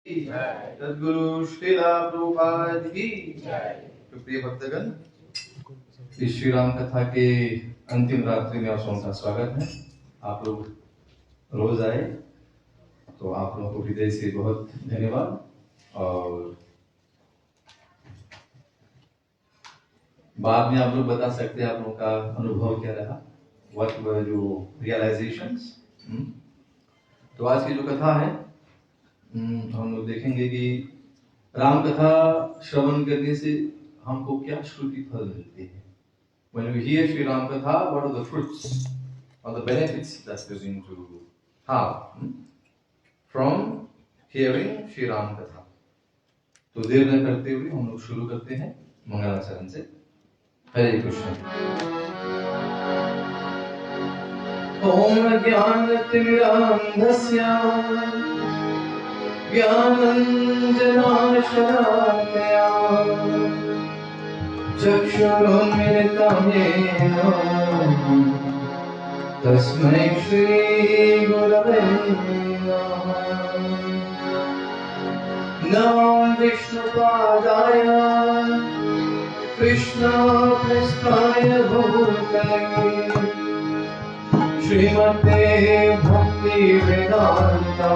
सद्गुरु श्रीला प्रभुपाद की तो प्रिय भक्तगण, इस श्री राम कथा के अंतिम रात्रि में आप सबका स्वागत है। आप लोग रोज आए तो आप लोगों को हृदय से बहुत धन्यवाद। और बाद में आप लोग बता सकते हैं आप लोगों का अनुभव क्या रहा, व्हाट वर योर रियलाइजेशंस। तो आज की जो कथा है हम लोग देखेंगे कि राम कथा श्रवण करने से हमको क्या श्रुति फल मिलती है। When we hear Shri Ram Katha, what are the fruits or the benefits that we're going to have from hearing Shri Ram Katha? तो देर न करते हुए हम लोग शुरू करते हैं मंगलाचरण से। हरे कृष्ण। ओम ज्ञानतिमिरान्धस्य ज्ञानञ्जनाशलाकया चक्षुरुन्मिलितं येन तस्मै श्रीगुरवे नमः। नमो विष्णुपादाय कृष्णप्रेष्ठाय भूतले श्रीमते भक्तिवेदान्ता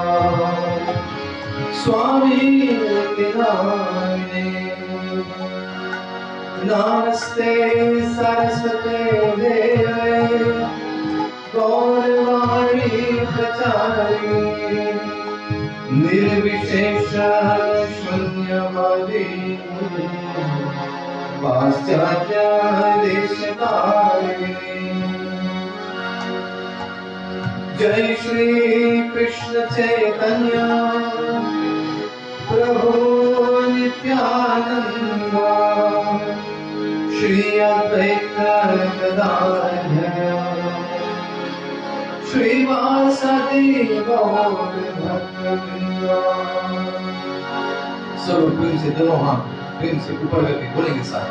स्वामी नमस्ते सरस्वते देवे गौरवाणी प्रचारिणे निर्विशेष शून्यवादी पाश्चात्य देशकारिणे। जय श्री कृष्ण चैतन्य प्रभु नित्यानंद श्री अद्वैत गदाधर श्रीवासदि गौर भक्तवृंद। सब प्रेम से दोनों हाथ प्रेम से ऊपर करके बोलेंगे साथ।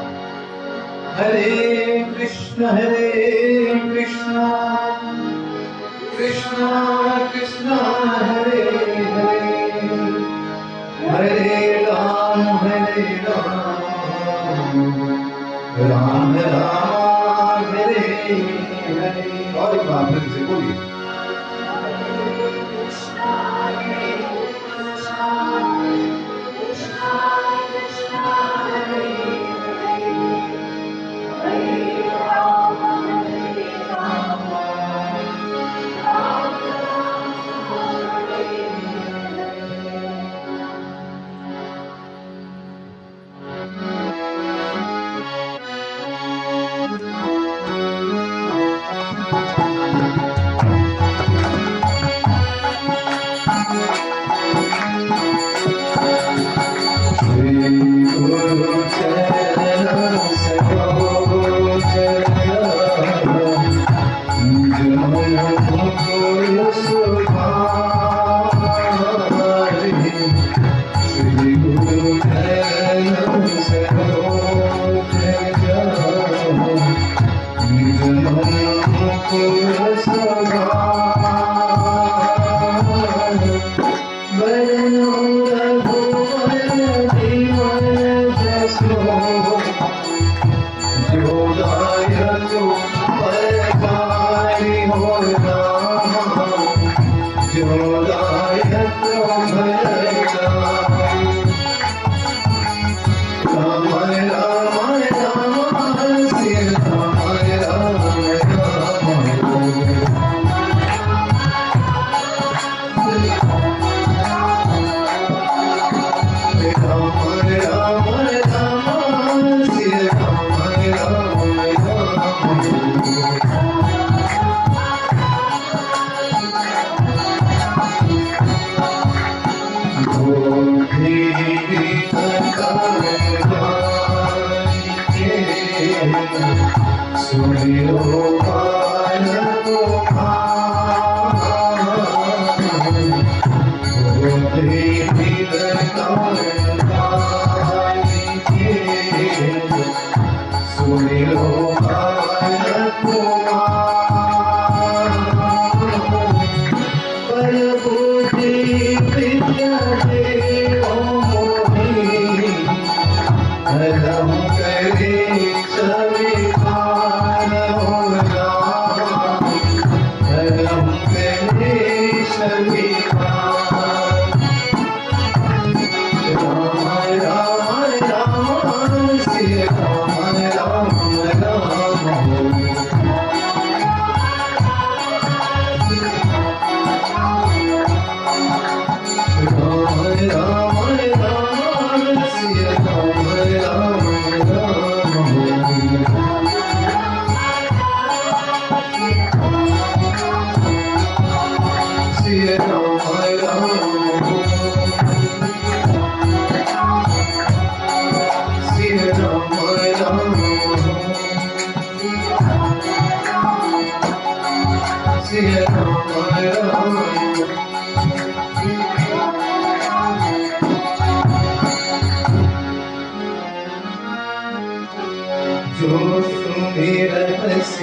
हरे कृष्ण कृष्ण कृष्ण हरे हरे हरे राम राम राम हरे हरे। और एक बार फिर से बोलिए। Bye.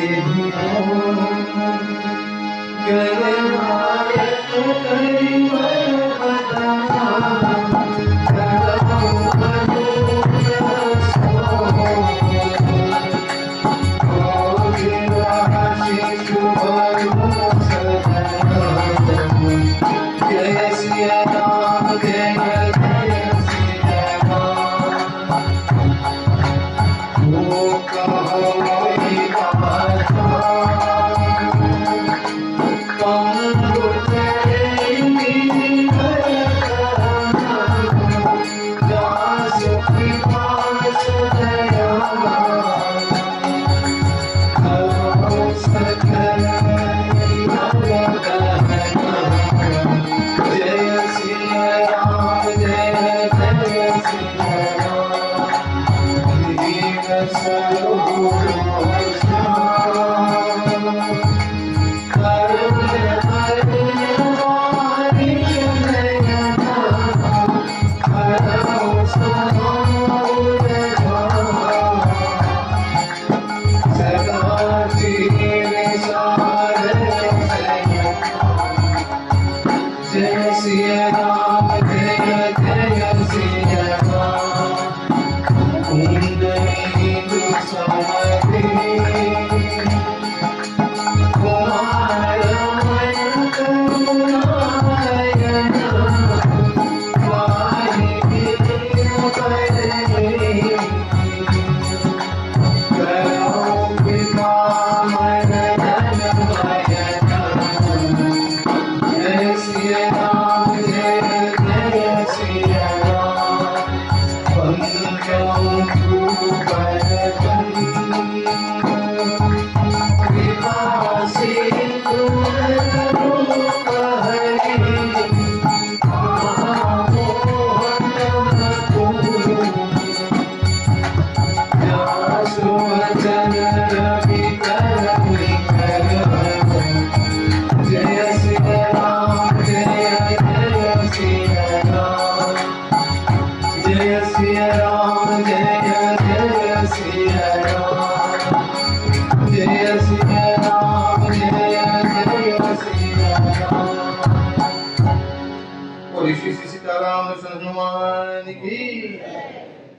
से भी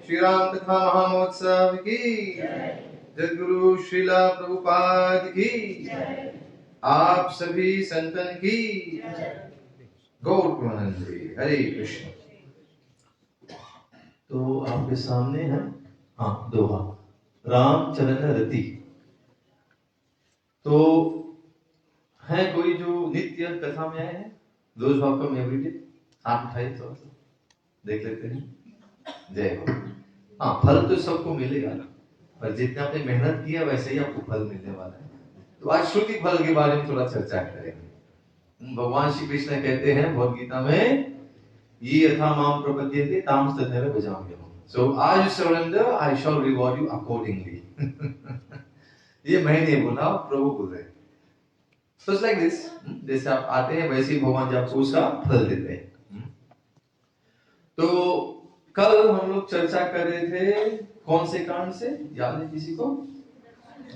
श्री राम कथा महामहोत्सव की जगद्गुरु श्रीला प्रभुपाद की आप सभी संतन की गौर प्रेमानंद। हरे कृष्ण। तो आपके सामने है दोहा रामचरण रति। तो है कोई जो नित्य कथा में आए हैं, रोज वाकम एवरीडे, आप उठाइए थोड़ा सा देख लेते हैं। जय हो। फल तो सबको मिलेगा ना, पर जितना आपने मेहनत किया वैसे ही आपको फल मिलने वाला है। तो आज श्रुति फल के बारे में थोड़ा चर्चा करेंगे। भगवान श्री कृष्ण कहते हैं भगवद गीता में, ये यथा माम प्रपद्यन्ते ताम तथैव भजाम्यहम्। So as you surrender, I shall reward you accordingly. ये मैं नहीं बोला, प्रभु बोल रहे हैं। So it's like this, जैसे आप आते हैं वैसे ही भगवान जी आपको उसका फल देते हैं। तो कल हम लोग चर्चा कर रहे थे कौन से कांड से, याद है किसी को?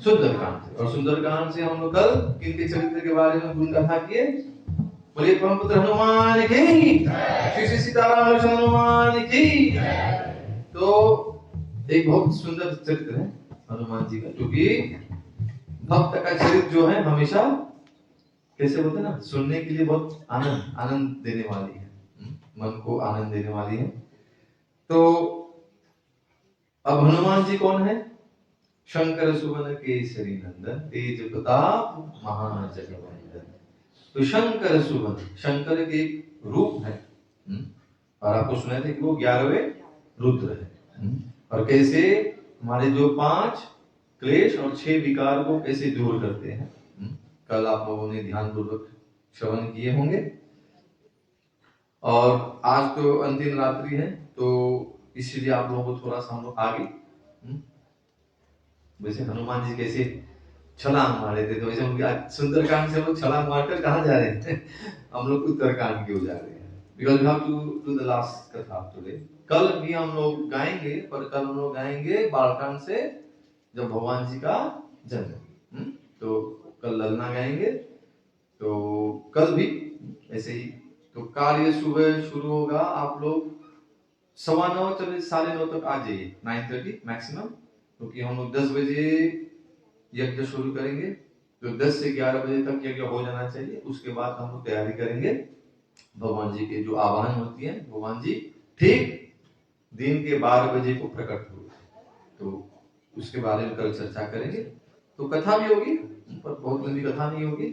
सुंदरकांड से। और सुंदरकांड से हम लोग कल किनके चरित्र के बारे में गुण कथा किए? बोलिए परम पुत्र हनुमान की, श्री श्री सीताराम लक्ष्मण हनुमान की। तो एक बहुत सुंदर चरित्र है हनुमान जी का, क्योंकि भक्त का चरित्र जो है हमेशा कैसे बोलते हैं ना, सुनने के लिए बहुत आनंद देने वाली है, मन को आनंद देने वाली है। तो अब हनुमान जी कौन है? शंकर सुवन केसरी नंदन, तेज प्रताप महाजगवंदन। तो शंकर सुवन, शंकर के एक रूप है, और आपको सुना थे कि वो 11वें रुद्र है। और कैसे हमारे जो 5 क्लेश और 6 विकार को कैसे दूर करते हैं, कल आप लोगों ने ध्यान पूर्वक श्रवण किए होंगे। और आज तो अंतिम रात्रि है, तो इसीलिए आप लोगों को थोड़ा सा हम लोग आगे, वैसे हनुमान जी कैसे छलांग मारे थे, तो वैसे उनके सुंदरकांड से हम लोग छलांग मारकर कहाँ जा रहे हैं? हम लोग उत्तरकांड की ओर जा रहे हैं, because we have to do the last katha today. कल भी हम लोग गाएंगे, पर कल हम लोग गाएंगे बालकांड से, जब भगवान जी का जन्म। तो कल ललना गाएंगे, तो कल भी ऐसे ही। तो कार्य सुबह शुरू होगा, आप लोग 9:15 चले 9:30 तक आ जाइए, 9:30 मैक्सिमम, क्योंकि हम लोग 10 बजे यज्ञ शुरू करेंगे। तो 10 से 11 बजे तक यज्ञ हो जाना चाहिए। उसके बाद हम लोग तैयारी करेंगे भगवान जी के जो आवाहन होती है, भगवान जी ठीक दिन के 12 बजे को प्रकट हुए, तो उसके बारे में कल चर्चा करेंगे। तो कथा भी होगी, पर बहुत लंबी कथा नहीं होगी,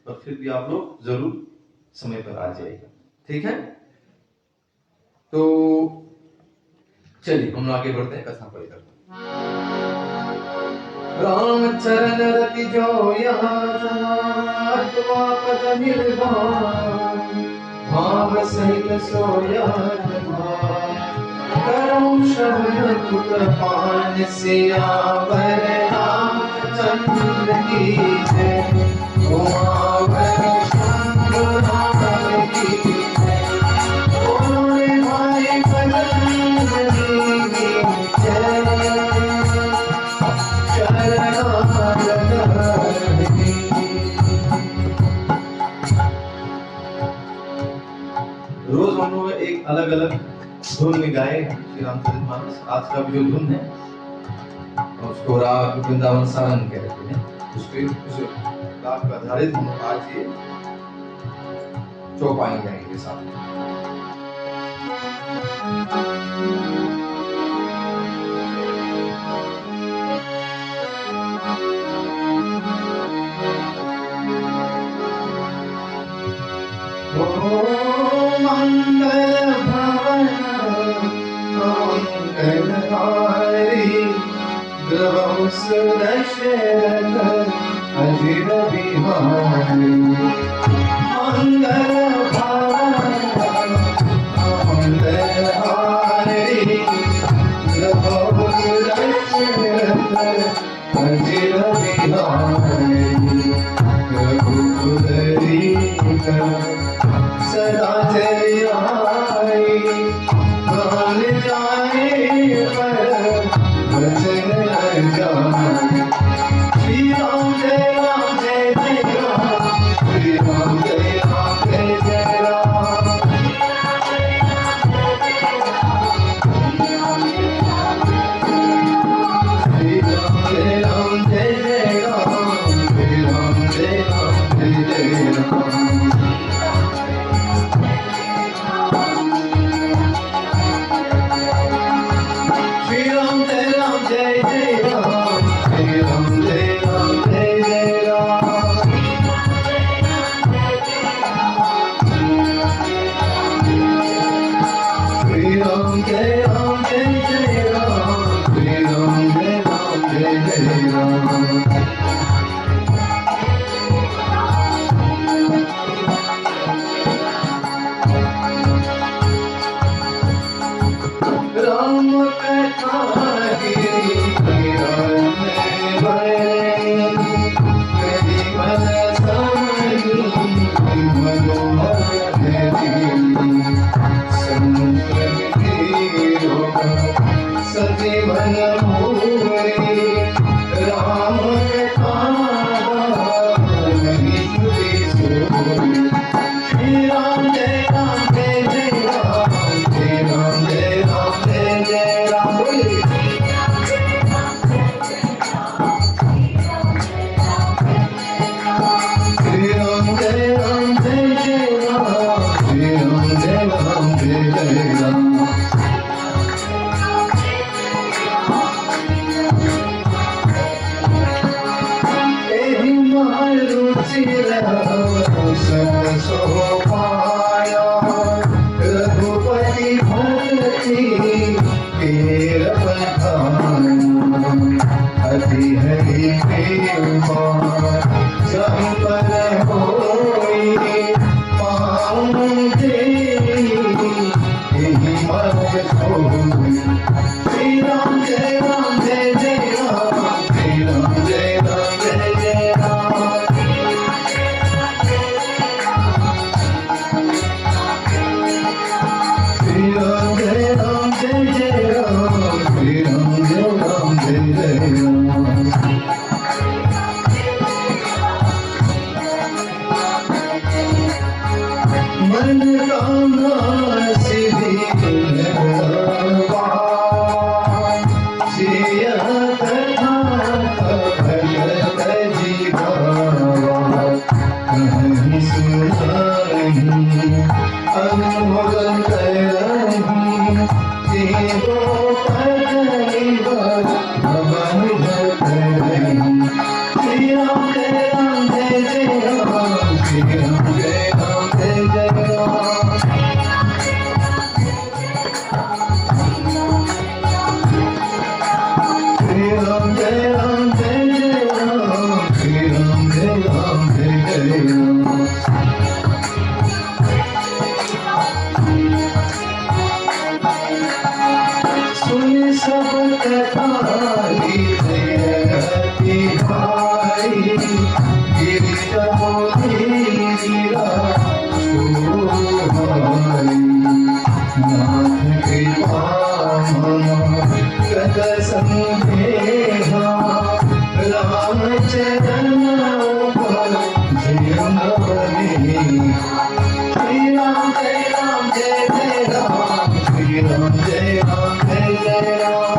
पर फिर भी आप लोग जरूर समय पर आ जाइएगा, ठीक है। तो चलिए हम आगे बढ़ते हैं कथा पढ़कर। राम चरण रति जो यहाँ पद निर्वाण, भाव सहित सोया करम श्रवण कृपान सियावर रामचंद्र की जय। उमावर शंकर की जय। बोले भाई बजरंगबली की जय। रोज हम लोग एक अलग अलग धुन में गाए श्री रामचरितमानस। आज का जो धुन है उसको राग वृंदावन सारंग कहते हैं। उसके उस राग पर आधारित हम आज ये चौपाई गाएंगे साथ में। मंगल भवन मंगलहारी, ग्रह सुदशरथ अजिर बिहारी। मंगल भवन मंगलहारी, ग्रह सुदशरथ अजिर बिहारी। रघुकुलरी सदा जय आई, गान जाए पर वचन न जाए। श्री राम जय राम जय जय राम, श्री राम जय राम जय जय राम। श्री राम जय राम जय जय राम, श्री राम जय राम जय जय राम। सब कथाई जयति भाई गिरिजमोहि गिरा सुहाई नाथ कृपा कत संदेहा राम चरण जीवन बनी श्री राम जय राम जय जय राम श्री राम जय राम जय जय राम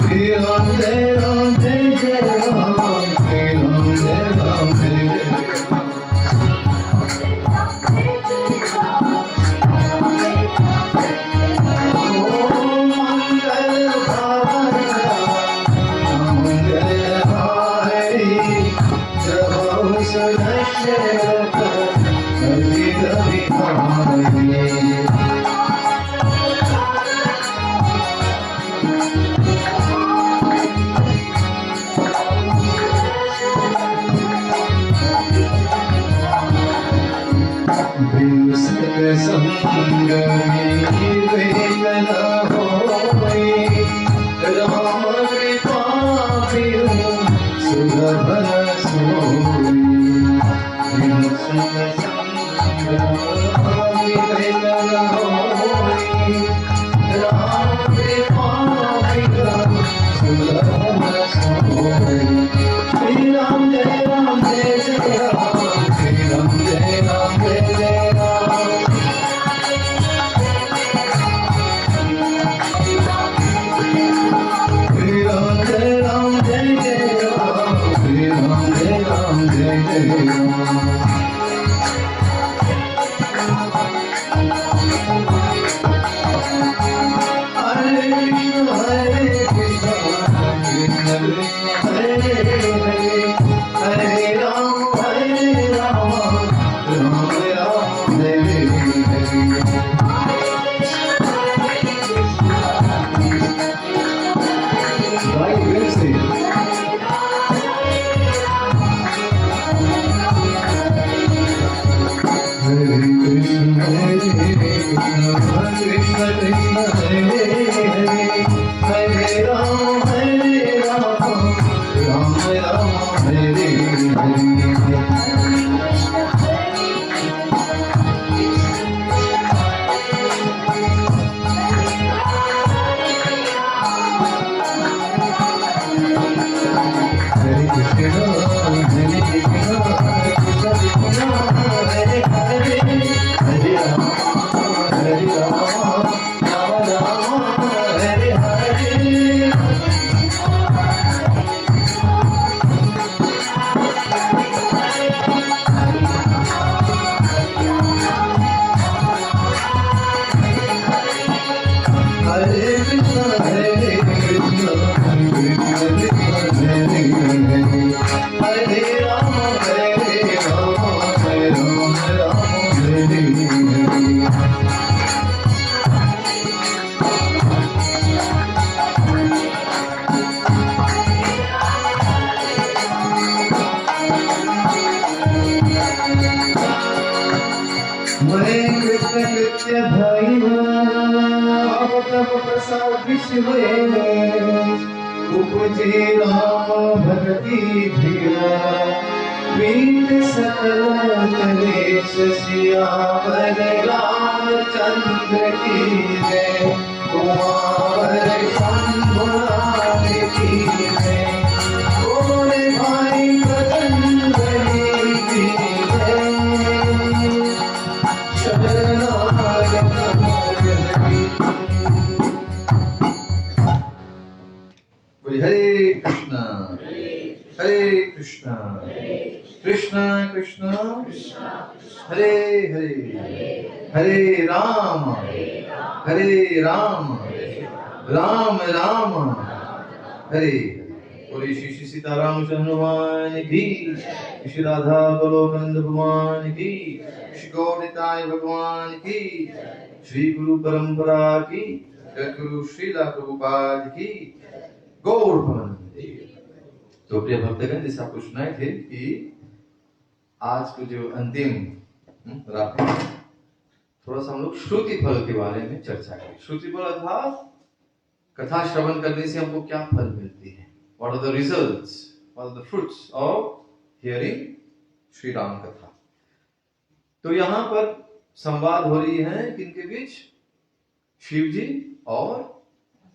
श्री राम जय राम जय जय राम श्री राम जय राम जय जय उपजे राम भक्ति धिया वीर सकल कलेश सियावर रामचंद्र की जय कुमार शंभुनाथ की जय बोले भाई बजरंगबली की जय शरणागत हरे कृष्णा कृष्णा कृष्णा हरे हरे हरे राम राम राम हरे। बोले श्री सीताराम हनुमान की, श्री राधा गोलोकंद भगवान की, श्री गौरताय भगवान की, श्री गुरु परंपरा की, गुरु श्रीला प्रभुपाद की, गौर भवन। तो प्रिय भक्तगण, जैसे आपको सुनाए थे कि आज को जो अंतिम रात थोड़ा सा हम लोग श्रुति फल के बारे में चर्चा करें। श्रुति फल अर्थात कथा श्रवण करने से हमको क्या फल मिलती है, what are the results, what are the fruits of hearing Shri Ram katha. तो यहां पर संवाद हो रही है किनके बीच, शिव जी और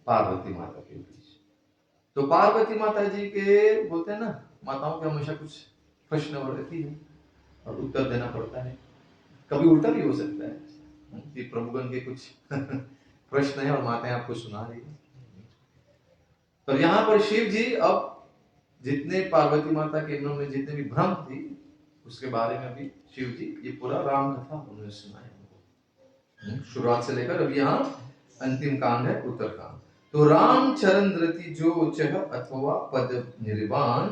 पार्वती माता के बीच। तो पार्वती माता जी के बोलते हैं ना, माताओं के हमेशा कुछ प्रश्न रहती है और उत्तर देना पड़ता है। कभी उल्टा भी हो सकता है कि प्रभुगण के कुछ प्रश्न है और माताएं आपको सुना रही है। तो यहाँ पर शिव जी अब जितने पार्वती माता के मन में जितने भी भ्रम थी उसके बारे में भी शिव जी ये पूरा राम कथा उन्होंने सुनाया हमको, शुरुआत से लेकर अब यहाँ अंतिम कांड है उत्तर कांड। तो राम चरण धृति जो चह अथवा पद निर्वाण,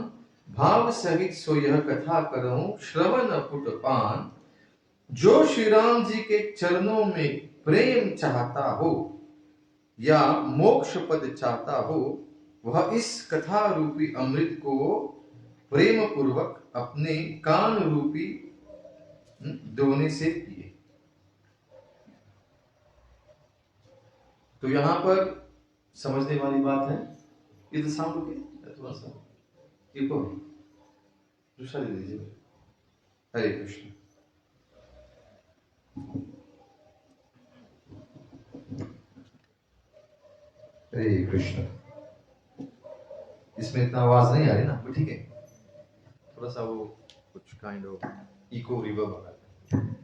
भाव सहित सो यह कथा करऊं श्रवण पुट पान। जो श्री राम जी के चरणों में प्रेम चाहता हो या मोक्ष पद चाहता हो, वह इस कथा रूपी अमृत को प्रेम पूर्वक अपने कान रूपी दोने से पिए। तो यहां पर समझने वाली बात है, ये तो साउंड ओके, थोड़ा सा इको दूसरा ले लीजिए। हरे कृष्ण। हरे कृष्ण। इसमें इतना आवाज नहीं आ रही ना, वो ठीक है, थोड़ा सा वो कुछ काइंड ऑफ इको रिवर्ब आ रहा है,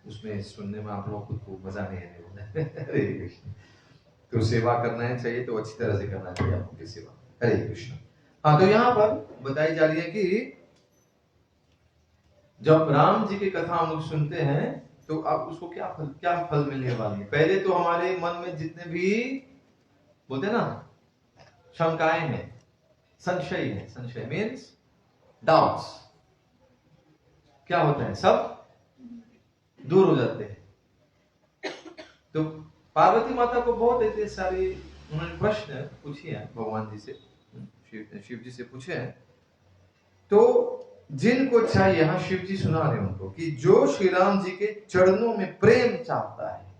उसमें सुनने में आप लोग खुद को मजा नहीं आने वाला है। हरे कृष्ण। तो सेवा करना है चाहिए तो अच्छी तरह से करना चाहिए आपकी सेवा। हरे कृष्ण। हाँ, तो यहाँ पर बताई जा रही है कि जब राम जी की कथा हम लोग सुनते हैं तो आप उसको क्या फल मिलने वाली है। पहले तो हमारे मन में जितने भी बोलते ना शंकाएं हैं, संशय है, संशय मीन्स डाउट्स, क्या होता है, सब दूर हो जाते हैं। तो पार्वती माता को बहुत ऐसे सारे उन्होंने प्रश्न पूछे हैं भगवान जी से, शिव जी से पूछे हैं। तो जिनको चाहिए, यहां शिव जी सुना रहे उनको कि जो श्री राम जी के चरणों में प्रेम चाहता है,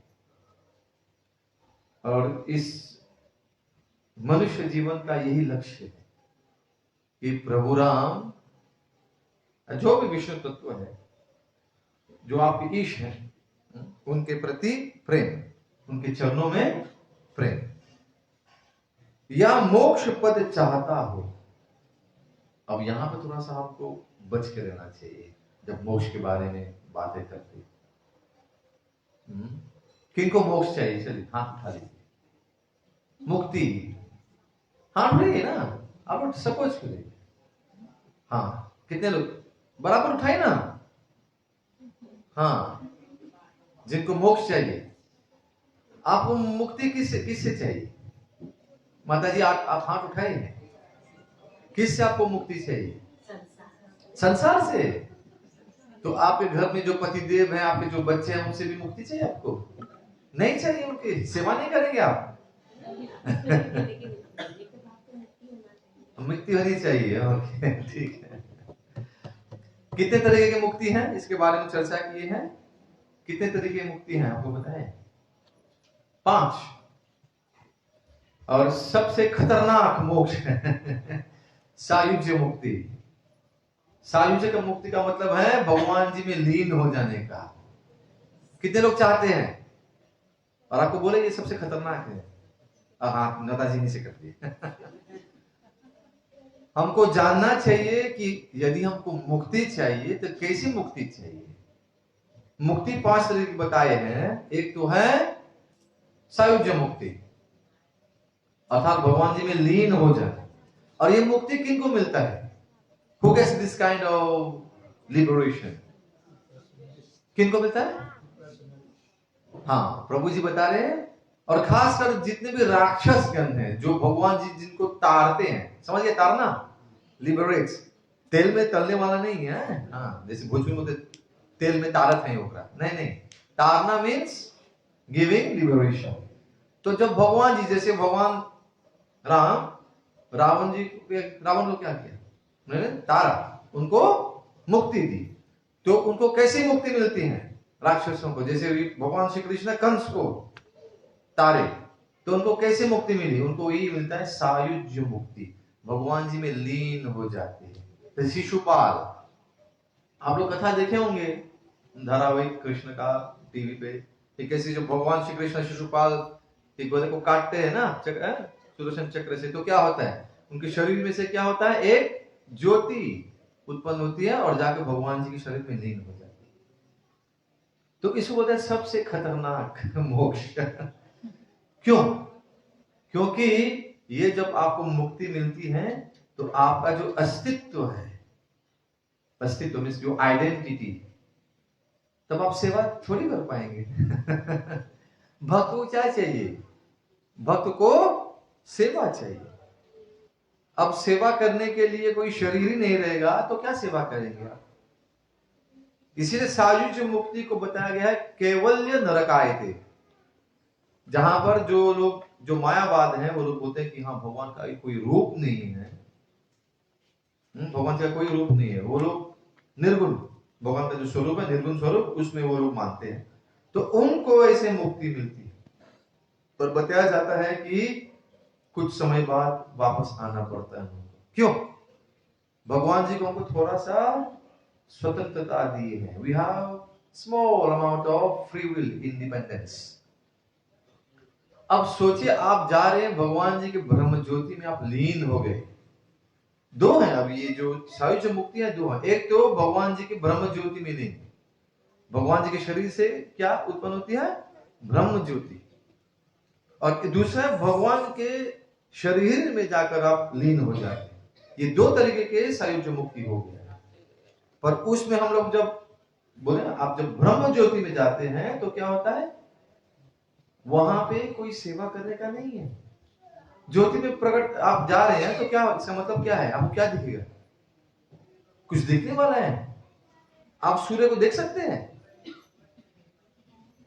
और इस मनुष्य जीवन का यही लक्ष्य है कि प्रभु राम जो भी विष्णु तत्व है, जो आपके ईश है, उनके प्रति प्रेम, उनके चरणों में प्रेम, या मोक्ष पद चाहता हो। अब यहां पर थोड़ा सा आपको बच के रहना चाहिए जब मोक्ष के बारे में बातें करते। किनको मोक्ष चाहिए, चलिए हाथ उठा लीजिए। मुक्ति, हाथ उठाइए ना, आप सपोज करिए। हाँ, कितने लोग बराबर उठाए ना। हाँ, जिनको मोक्ष चाहिए। आपको मुक्ति किससे चाहिए? माता जी आप हाथ उठाइए। किससे आपको मुक्ति चाहिए? संसार से। तो आपके घर में जो पतिदेव हैं, आपके जो बच्चे हैं, उनसे भी मुक्ति चाहिए आपको? नहीं चाहिए, उनकी सेवा नहीं करेंगे आप? मुक्ति होनी चाहिए, ओके, ठीक है। कितने तरीके की मुक्ति है, इसके बारे में चर्चा की है। कितने तरीके की मुक्ति है आपको बताएं? 5। और सबसे खतरनाक मोक्ष है सायुज्य मुक्ति। सायुज्य का मुक्ति का मतलब है भगवान जी में लीन हो जाने का। कितने लोग चाहते हैं? और आपको बोले ये सबसे खतरनाक है। हाँ, नेताजी नहीं से करती है। हमको जानना चाहिए कि यदि हमको मुक्ति चाहिए तो कैसी मुक्ति चाहिए। मुक्ति 5 तरह की बताए हैं। एक तो है सायुज्य मुक्ति, अर्थात भगवान जी में लीन हो जाए। और ये मुक्ति किनको मिलता है? Who gets this kind of liberation? किनको मिलता है? हाँ, प्रभु जी बता रहे हैं। और खासकर जितने भी राक्षस गण हैं, जो भगवान जी जिनको तारते हैं, समझिए तारना, लिबरेट्स, तेल में तलने वाला नहीं है। हाँ, जैसे भोजपुरी में तेल में तारत है ओकरा, नहीं, तारना मीन्स गिविंग लिबरेशन। तो जब भगवान जी, जैसे भगवान राम रावण को क्या किया? उन्होंने तारा, उनको मुक्ति दी। तो उनको कैसी मुक्ति मिलती है राक्षसों को? जैसे भगवान श्री कृष्ण कंस को तारे, तो उनको कैसे मुक्ति मिली? उनको यही मिलता है सायुज्य मुक्ति, भगवान जी में लीन हो जाते हैं। तो शिशुपाल, आप लोग कथा देखे होंगे धारावाहिक कृष्ण का टीवी पे, कि कैसे जो भगवान श्री कृष्ण शिशुपाल एक गधे को काटते हैं ना सुदर्शन चक्र से, तो क्या होता है उनके शरीर में से? क्या होता है? एक ज्योति उत्पन्न होती है और जाकर भगवान जी के शरीर में लीन हो जाती है। तो इसको बोलते हैं सबसे खतरनाक मोक्ष। क्यों? क्योंकि ये जब आपको मुक्ति मिलती है तो आपका जो अस्तित्व है, अस्तित्व मीन्स जो आइडेंटिटी, तब आप सेवा थोड़ी कर पाएंगे। भक्त को क्या चाहिए? भक्त को सेवा चाहिए। अब सेवा करने के लिए कोई शरीर ही नहीं रहेगा तो क्या सेवा करेंगे आप? इसीलिए सायुज्य मुक्ति को बताया गया है कैवल्य नरकाय थे, जहां पर जो लोग जो मायावाद है वो लोग बोलते हैं कि हाँ भगवान का कोई रूप नहीं है, भगवान का कोई रूप नहीं है, वो लोग निर्गुण, भगवान का जो स्वरूप है निर्गुण स्वरूप, उसमें वो लोग मानते हैं, तो उनको ऐसे मुक्ति मिलती है। पर बताया जाता है कि कुछ समय बाद वापस आना पड़ता है उनको। क्यों? भगवान जी को हमको थोड़ा सा स्वतंत्रता दी है। We have small amount of free will independence. अब सोचिए आप जा रहे हैं भगवान जी के ब्रह्म ज्योति में, आप लीन हो गए। दो हैं अब ये जो सायुज्य मुक्ति है, दो है। एक तो भगवान जी के ब्रह्म ज्योति में लीन, भगवान जी के शरीर से क्या उत्पन्न होती है? ब्रह्म ज्योति। और दूसरा भगवान के शरीर में जाकर आप लीन हो जाते हैं। ये दो तरीके के सायुज्य मुक्ति हो गया। पर उसमें हम लोग जब बोले आप जब ब्रह्म ज्योति में जाते हैं तो क्या होता है? वहां पे कोई सेवा करने का नहीं है। ज्योति में प्रकट आप जा रहे हैं तो क्या, इसका मतलब क्या है? आपको क्या दिखेगा? कुछ दिखने वाला है? आप सूर्य को देख सकते हैं?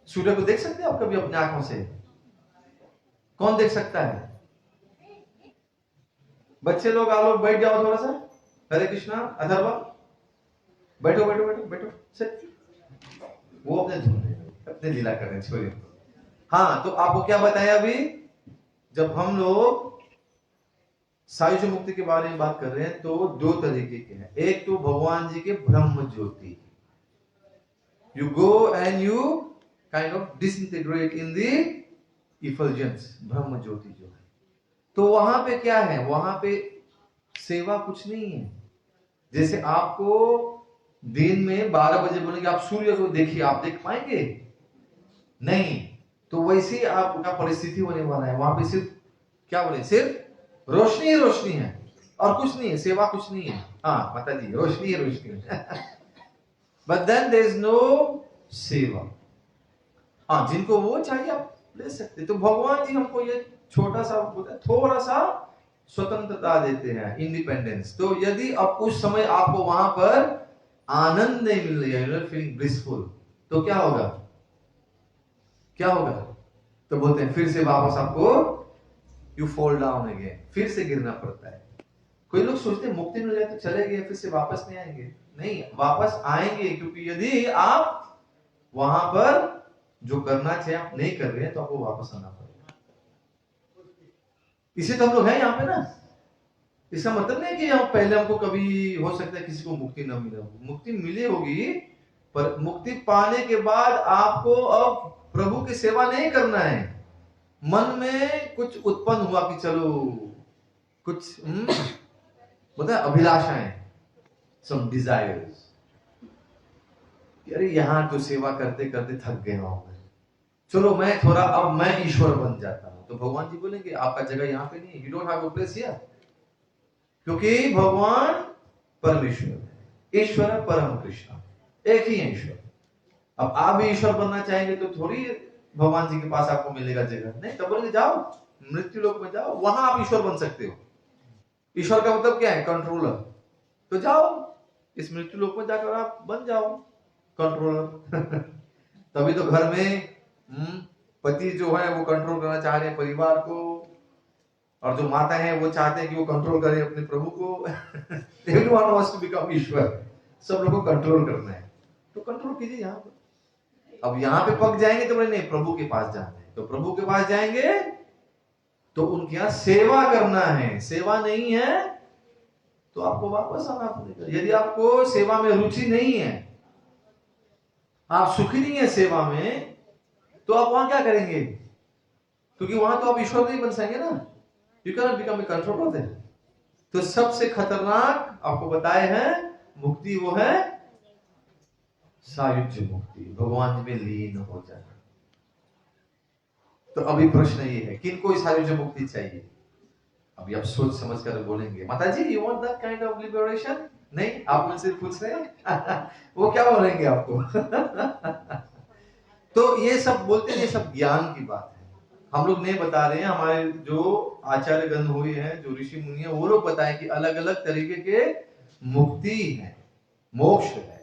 सूर्य को देख सकते हैं आप कभी अपने आंखों से? कौन देख सकता है? बच्चे लोग, आप लोग बैठ जाओ थोड़ा सा। हरे कृष्णा, अथर्वा, बैठो बैठो बैठो बैठो। सच वो अपने धुन अपने लीला कर रहे हैं, छोड़िए। हाँ, तो आपको क्या बताया अभी? जब हम लोग सायुज्य मुक्ति के बारे में बात कर रहे हैं तो दो तरीके के हैं। एक तो भगवान जी के ब्रह्म ज्योति, you go and you kind of disintegrate in the effulgence, ब्रह्म ज्योति जो है। तो वहां पे क्या है? वहां पे सेवा कुछ नहीं है। जैसे आपको दिन में 12 बजे बोलेंगे आप सूर्य को देखिए, आप देख पाएंगे? नहीं। तो वैसे ही आपका परिस्थिति होने वाला है। वहां पे सिर्फ क्या बोले, सिर्फ रोशनी ही रोशनी है और कुछ नहीं है, सेवा कुछ नहीं है। हाँ माता जी, रोशनी ही रोशनी है। But then there is no seva. हाँ, जिनको वो चाहिए आप ले सकते। तो भगवान जी हमको ये छोटा सा थोड़ा सा स्वतंत्रता देते हैं, इंडिपेंडेंस। तो यदि अब उस समय आपको वहां पर आनंद नहीं मिल रही है, यू आर फीलिंग ब्लिसफुल, तो क्या होगा? क्या होगा? तो बोलते हैं फिर से वापस आपको यू फॉल डाउन अगेन, फिर से गिरना पड़ता है। कोई लोग सोचते हैं मुक्ति मिल जाए तो चले गए, फिर से वापस नहीं आएंगे। नहीं, वापस आएंगे, क्योंकि यदि आप वहां पर जो करना चाहिए आप नहीं कर रहे हैं तो आपको वापस आना पड़ेगा। इसे तो हम लोग हैं यहाँ पे ना। इसका मतलब नहीं कि हम पहले हमको कभी हो सकता है किसी को मुक्ति न मिले, मुक्ति मिली होगी, पर मुक्ति पाने के बाद आपको अब प्रभु की सेवा नहीं करना है। मन में कुछ उत्पन्न हुआ कि चलो कुछ मतलब अभिलाषाएं, सम डिजायर्स, अरे यहां तो सेवा करते करते थक गया हूं मैं, चलो मैं थोड़ा अब मैं ईश्वर बन जाता हूं। तो भगवान जी बोलेंगे आपका जगह यहां पे नहीं है, you don't have a place here. क्योंकि भगवान परमेश्वर है, ईश्वर परम कृष्ण, एक ही है ईश्वर। अब आप भी ईश्वर बनना चाहेंगे तो थोड़ी भगवान जी के पास आपको मिलेगा जगह, नहीं। तब बोलेंगे जाओ मृत्यु लोक में जाओ, वहां आप ईश्वर बन सकते हो। ईश्वर का मतलब क्या है? कंट्रोलर। तो जाओ इस मृत्यु लोक में जाकर आप बन जाओ कंट्रोलर। तभी तो घर में पति जो है वो कंट्रोल करना चाह रहे हैं परिवार को, और जो माता है वो चाहते हैं कि वो कंट्रोल करे अपने प्रभु को। एवरीवन वांट्स टू बिकम ईश्वर, सब लोगों को कंट्रोल करना है। तो कंट्रोल कीजिए यहाँ पर। अब यहाँ पे पक जाएंगे तो बोले नहीं प्रभु के पास जाना है, तो प्रभु के पास जाएंगे तो उनके यहाँ सेवा करना है। सेवा नहीं है तो आपको वापस आना पड़ेगा। यदि आपको सेवा में रुचि नहीं है, आप सुखी नहीं है सेवा में, तो आप वहां क्या करेंगे? क्योंकि वहां तो आप ईश्वर नहीं बन सकेंगे ना। You can not become a controller there. तो सबसे खतरनाक आपको बताए हैं मुक्ति वो है सायुज्य मुक्ति, भगवान में लीन हो जाना। तो अभी प्रश्न ये है किनको सायुज्य मुक्ति चाहिए? अभी आप सोच समझ कर बोलेंगे माता जी you want that kind of liberation? नहीं, आप मुझसे पूछ रहे हैं वो क्या बोलेंगे आपको तो ये सब बोलते हैं, ये सब ज्ञान की बात है, हम लोग नहीं बता रहे हैं। हमारे जो आचार्य गण हुए हैं, जो ऋषि मुनि हैं, वो लोग बताएं कि अलग अलग तरीके के मुक्ति है, मोक्ष है।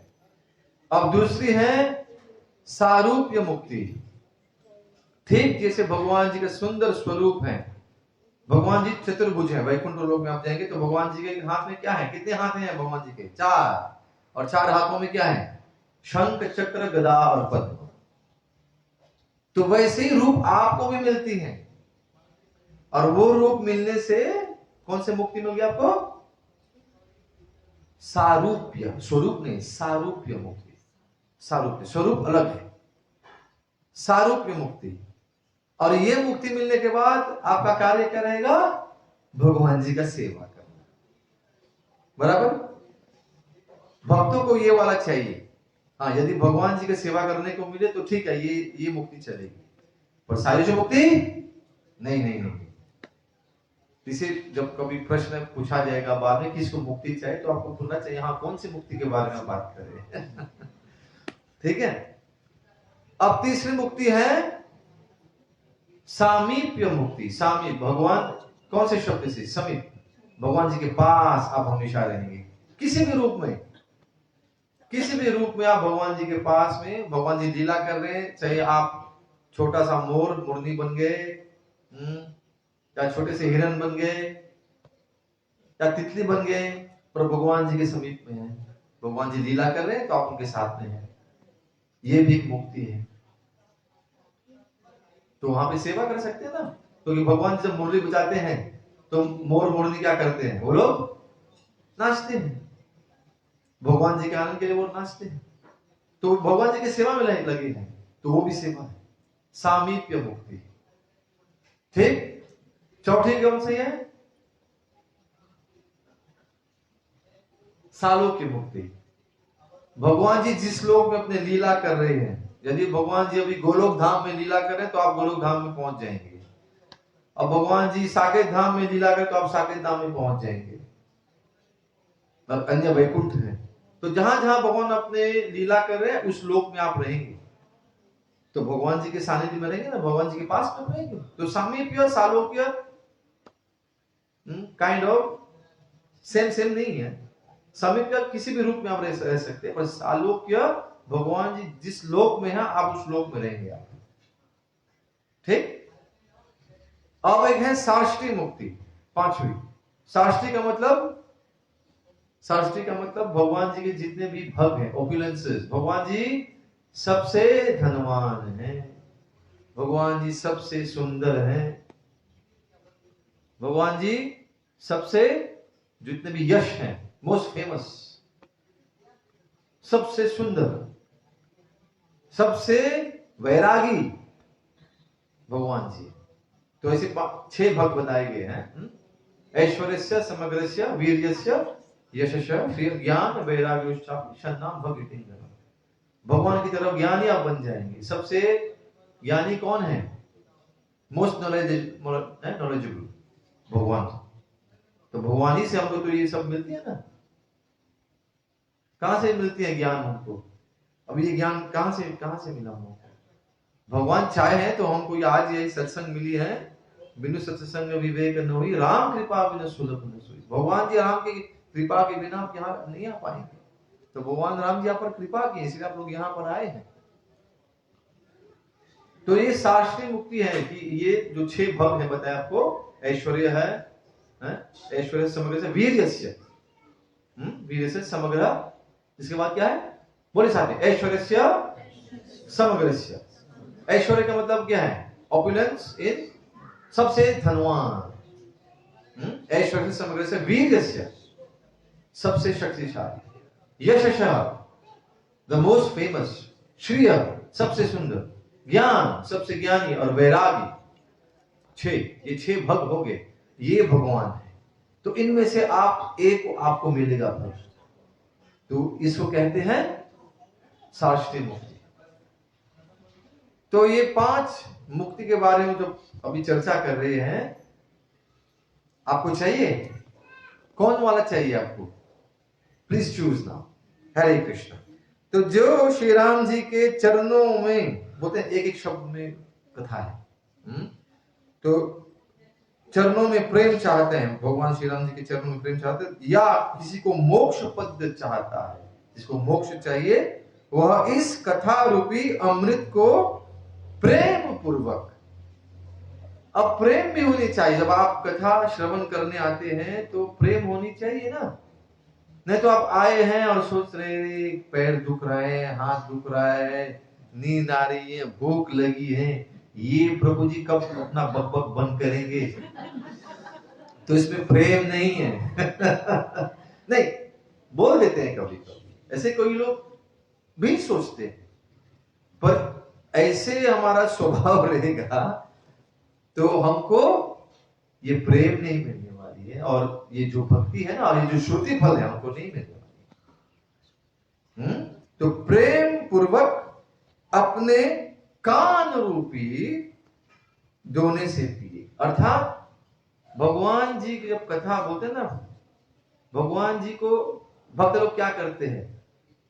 अब दूसरी है सारूप्य मुक्ति। ठीक जैसे भगवान जी का सुंदर स्वरूप है, भगवान जी चतुर्भुज है। वैकुंठ लोक में आप जाएंगे तो भगवान जी के हाथ में क्या है? कितने हाथ हैं भगवान जी के? 4। और 4 हाथों में क्या है? शंख, चक्र, गदा और पद्म। तो वैसे ही रूप आपको भी मिलती है, और वो रूप मिलने से कौन से मुक्ति मिल गया आपको? सारूप्य, स्वरूप नहीं, सारूप्य मुक्ति। सारूप्य स्वरूप अलग है, सारूप्य मुक्ति। और ये मुक्ति मिलने के बाद आपका कार्य क्या रहेगा? भगवान जी का सेवा करना। बराबर? भक्तों को ये वाला चाहिए। हाँ, यदि भगवान जी की सेवा करने को मिले तो ठीक है, ये मुक्ति चलेगी, पर सायुज्य मुक्ति नहीं नहीं नहीं। इसे जब कभी प्रश्न पूछा जाएगा बाद में किसको मुक्ति चाहिए, तो आपको बोलना चाहिए हाँ कौन सी मुक्ति के बारे में बात करें ठीक है। अब तीसरी मुक्ति है सामीप्य मुक्ति। सामीप, भगवान कौन से शब्द से? समीप, भगवान जी के पास आप हमेशा रहेंगे, किसी भी रूप में, किसी भी रूप में आप भगवान जी के पास में। भगवान जी लीला कर रहे हैं, चाहे आप छोटा सा मोर मुरनी बन गए, या छोटे से हिरन बन गए, या तितली बन गए, पर भगवान जी के समीप में है। भगवान जी लीला कर रहे हैं तो आप उनके साथ में हैं। ये भी एक मुक्ति है। तो वहां पे सेवा कर सकते हैं ना, क्योंकि भगवान जब मुरली बजाते हैं तो मोर मुरली क्या करते हैं? वो लोग नाचते हैं, भगवान जी के आनंद के लिए वो नाचते हैं। तो भगवान जी की सेवा में लगे हैं, तो वो भी सेवा है, सामीप्य मुक्ति। ठीक। चौथी कौन सी है? सालोक्य मुक्ति। भगवान जी जिस लोक में अपने लीला कर रहे हैं, यदि भगवान जी अभी गोलोक धाम में लीला करें तो आप गोलोक धाम में पहुंच जाएंगे। अब भगवान जी साकेत धाम में लीला करें तो आप साकेत धाम में पहुंच जाएंगे। और अन्य वैकुंठ है, तो जहां जहां भगवान अपने लीला कर रहे हैं उस लोक में आप रहेंगे, तो भगवान जी के सानिध्य में रहेंगे ना, भगवान जी के पास में रहेंगे। तो सामीप्य सालोक्य काइंड ऑफ सेम नहीं है। सामीप्य किसी भी रूप में आप रह सकते हैं, पर सालोक्य भगवान जी जिस लोक में है आप उस लोक में रहेंगे आप। ठीक। अब एक है साष्टी मुक्ति, पांचवी। साष्टी का मतलब, साष्टी का मतलब भगवान जी के जितने भी भग हैं, ओपुलेंसेस, भगवान जी सबसे धनवान हैं, भगवान जी सबसे सुंदर हैं, भगवान जी सबसे जितने भी यश हैं, मोस्ट फेमस, सबसे सुंदर, सबसे वैरागी भगवान जी। तो ऐसे 6 भग बताए गए हैं। ऐश्वर्यस्य, समग्रस्य, वीर्यस्य, यशस्य, फिर ज्ञान, वैराग्य, शन्नाम भग। भगवान की तरफ ज्ञानी आप बन जाएंगे। सबसे ज्ञानी कौन है? मोस्ट नॉलेजेबल भगवान। तो भगवान ही से हमको तो ये सब मिलती है ना। कहां से मिलती है ज्ञान हमको? अब ये ज्ञान कहां से मिला हमको? भगवान चाहे हैं तो हमको आज ये सत्संग मिली है। बिनु सत्संग विवेक न हुई, राम कृपा बिना सुलभ न सोई। भगवान जी राम की कृपा के बिना आप यहाँ नहीं आ पाएंगे। तो भगवान राम जी आप पर कृपा की, इसलिए आप लोग यहाँ पर आए हैं। तो ये शास्त्रीय मुक्ति है कि ये जो 6 भव है बताया आपको। ऐश्वर्य है, ऐश्वर्य समग्र से वीर्यस्य, वीर्यस्य समग्र। इसके बाद क्या है? बोले साथ में, ऐश्वर्यस्य समग्रस्य। ऐश्वर्य का मतलब क्या है? ऑपुलेंस इन, सबसे धनवान। ऐश्वर्य समग्रस्य वीर्यस्य, सबसे शक्तिशाली। यशः, द मोस्ट फेमस। श्रिय, सबसे सुंदर। ज्ञान, सबसे ज्ञानी। और वैरागी, 6, ये 6 भग हो गए, ये भगवान है। तो इनमें से आप एक आपको मिलेगा फल, तो इसको कहते हैं शाश्वती मुक्ति। तो ये 5 मुक्ति के बारे में जो अभी चर्चा कर रहे हैं, आपको चाहिए? कौन वाला चाहिए आपको? Please choose now. Hare Krishna. तो जो श्री राम जी के चरणों में, बोलते हैं एक एक शब्द में कथा है, तो चरणों में प्रेम चाहते हैं, भगवान श्री राम जी के चरणों में प्रेम चाहते हैं, या किसी को मोक्ष पद चाहता है, जिसको मोक्ष चाहिए, वह इस कथा रूपी अमृत को प्रेम पूर्वक, अब प्रेम भी होनी चाहिए। जब आप कथा श्रवण करने आते हैं तो प्रेम होनी चाहिए ना, नहीं तो आप आए हैं और सोच रहे पैर दुख रहे हैं, हाथ दुख रहा है, नींद आ रही है, भूख लगी है, ये प्रभु जी कब अपना बक बक बंद करेंगे, तो इसमें प्रेम नहीं है। नहीं, बोल देते हैं कभी कभी, ऐसे कोई लोग भी सोचते हैं, पर ऐसे हमारा स्वभाव रहेगा तो हमको ये प्रेम नहीं मिलने वाली है, और ये जो भक्ति है ना, और ये जो श्रुति फल है, हमको नहीं मिलने वाली। तो प्रेम पूर्वक अपने कान रूपी दोने से पिए। अर्थात भगवान जी की जब कथा बोलते हैं ना, भगवान जी को भक्त लोग क्या करते हैं?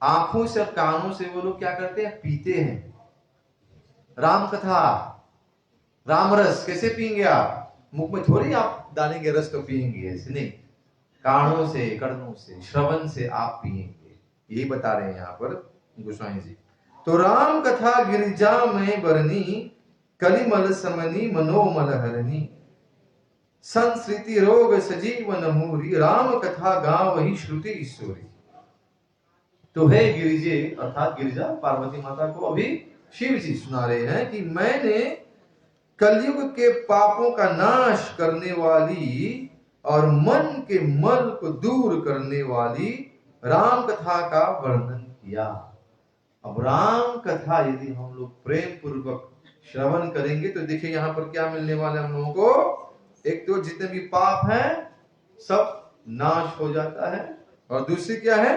आंखों से और कानों से वो लोग क्या करते हैं? पीते हैं। राम कथा, राम रस कैसे पिएंगे आप? मुख में थोड़ी आप डालेंगे रस तो पिएंगे, ऐसे नहीं, कानों से, कर्णों से, श्रवण से आप पिएंगे। यही बता रहे हैं यहाँ पर गोस्वामी जी। तो राम कथा गिरिजा में बरनी, कलिमल समनी मनोमल हरनी, संस्कृति रोग सजीवन मूरी, राम कथा गाँव वही श्रुति ईश्वरी। तो हे गिरिजे, अर्थात गिरिजा पार्वती माता को अभी शिव जी सुना रहे हैं कि मैंने कलयुग के पापों का नाश करने वाली और मन के मल को दूर करने वाली राम कथा का वर्णन किया। अब राम कथा यदि हम लोग प्रेम पूर्वक श्रवण करेंगे तो देखिए यहाँ पर क्या मिलने वाला है हम लोगों को। एक तो जितने भी पाप हैं सब नाश हो जाता है, और दूसरी क्या है?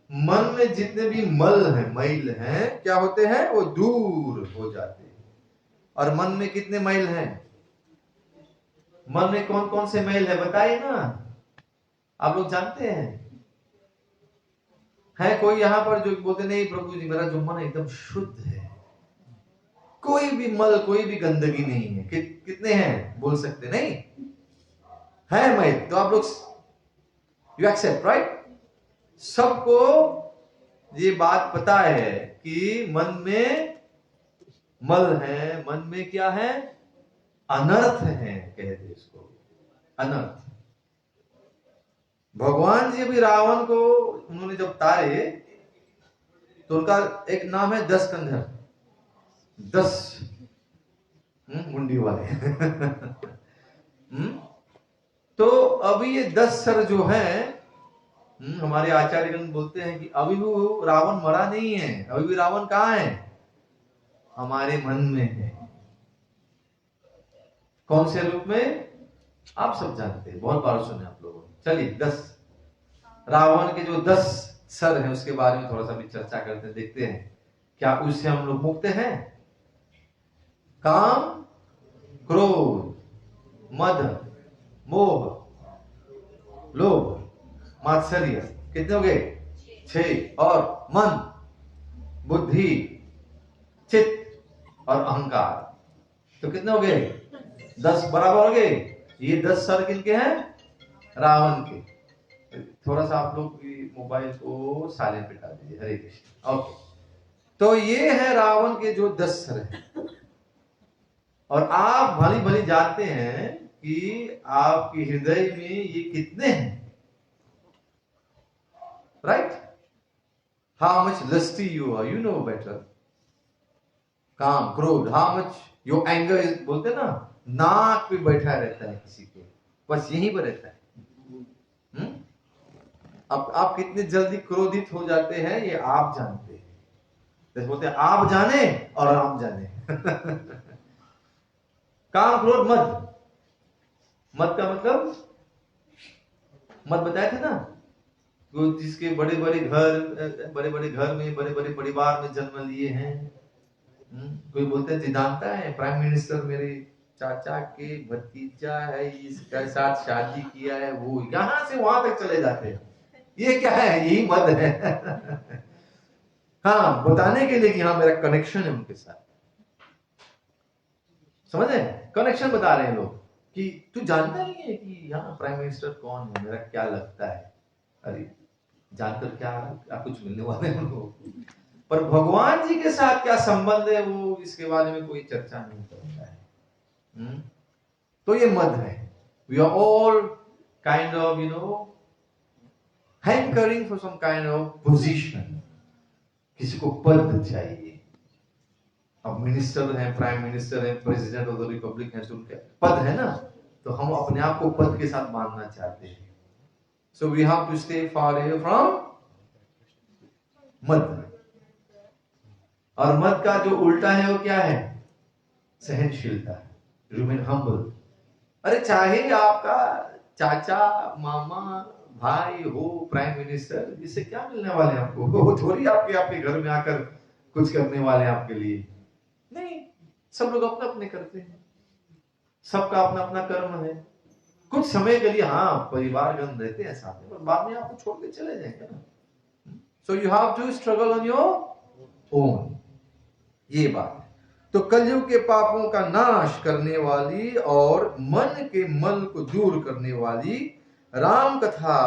मन में जितने भी मल हैं, मैल हैं, क्या होते हैं? वो दूर हो जाते हैं। और मन में कितने मैल हैं? मन में कौन कौन से मैल है बताइए ना, आप लोग जानते हैं? है कोई यहाँ पर जो बोलते नहीं प्रभु जी मेरा जो मन एकदम शुद्ध है, कोई भी मल, कोई भी गंदगी नहीं है? कितने हैं बोल सकते? नहीं है मैल? तो आप लोग यू एक्सेप्ट, राइट? सबको ये बात पता है कि मन में मल है, मन में क्या है? अनर्थ है, कहते इसको अनर्थ। भगवान जी भी रावण को उन्होंने जब तारे तो उनका एक नाम है 10 कंधर, 10 मुंडी वाले। तो अभी ये 10 सर जो है, हमारे आचार्यगण बोलते हैं कि अभी भी रावण मरा नहीं है, अभी भी रावण कहाँ है? हमारे मन में है। कौन से रूप में? आप सब जानते हैं, बहुत बार सुने आप लोगों ने। चलिए 10 रावण के जो 10 सर हैं उसके बारे में थोड़ा सा भी चर्चा करते हैं, देखते हैं क्या उससे हम लोग मुक्त हैं। काम, क्रोध, मद, मोह, लोभ, मात्सर्य, कितने हो गए? 6। और मन, बुद्धि, चित्त और अहंकार, तो कितने हो गए? 10 बराबर हो गए। ये 10 सर किनके हैं? रावण के। थोड़ा सा आप लोग मोबाइल को साइलेंट पे डाल दीजिए। हरे कृष्ण। ओके, तो ये है रावण के जो 10 सर हैं, और आप भली भली जानते हैं कि आपके हृदय में ये कितने हैं, right? how much lusty you are, you know better. काम, क्रोध, how much your anger is, बोलते ना, नाक पे बैठा रहता है किसी के, बस यहीं पर रहता है। अब आप कितने जल्दी क्रोधित हो जाते हैं ये आप जानते हैं। जैसे बोलते हैं आप जाने और हम जाने। काम, क्रोध, मद। मद का मतलब मद बताए थे ना, वो जिसके बड़े बड़े घर में, बड़े बड़े परिवार में जन्म लिए हैं। कोई बोलते हैं जानता है प्राइम मिनिस्टर मेरे चाचा के भतीजा है, इसके साथ शादी किया है, वो यहां से वहां तक चले जाते हैं। ये क्या है? यही मद है। हाँ, बताने के लिए कि हाँ मेरा कनेक्शन है उनके साथ। समझे? कनेक्शन बता रहे हैं लोग कि तू जानता नहीं है कि यहाँ प्राइम मिनिस्टर कौन है, मेरा क्या लगता है। अरे जानकर क्या कुछ मिलने वाले हैं उनको, पर भगवान जी के साथ क्या संबंध है वो इसके बारे में कोई चर्चा नहीं करता है। तो ये मद है। We are all kind of hankering for some kind of position. किसी को पद चाहिए। अब मिनिस्टर है, प्राइम मिनिस्टर है, प्रेसिडेंट ऑफ द रिपब्लिक है, तो पद है ना, तो हम अपने आप को पद के साथ मानना चाहते हैं। So we have to stay far away from मद। और मद का जो उल्टा है वो क्या है? सहनशीलता। Remain humble। अरे चाहे आपका चाचा, मामा, भाई हो प्राइम मिनिस्टर, इससे क्या मिलने वाले हैं आपको? वो थोड़ी आपके घर में आकर कुछ करने वाले हैं आपके लिए। नहीं, सब लोग अपना अपने करते हैं, सबका अपना अपना कर्म है। कुछ समय के लिए हाँ परिवारगण रहते हैं साथ में, पर बाद में आपको छोड़ के चले जाएंगे ना। So you have to struggle on your own. ये बात है। तो कलयुग के पापों का नाश करने वाली और मन के मल को दूर करने वाली राम कथा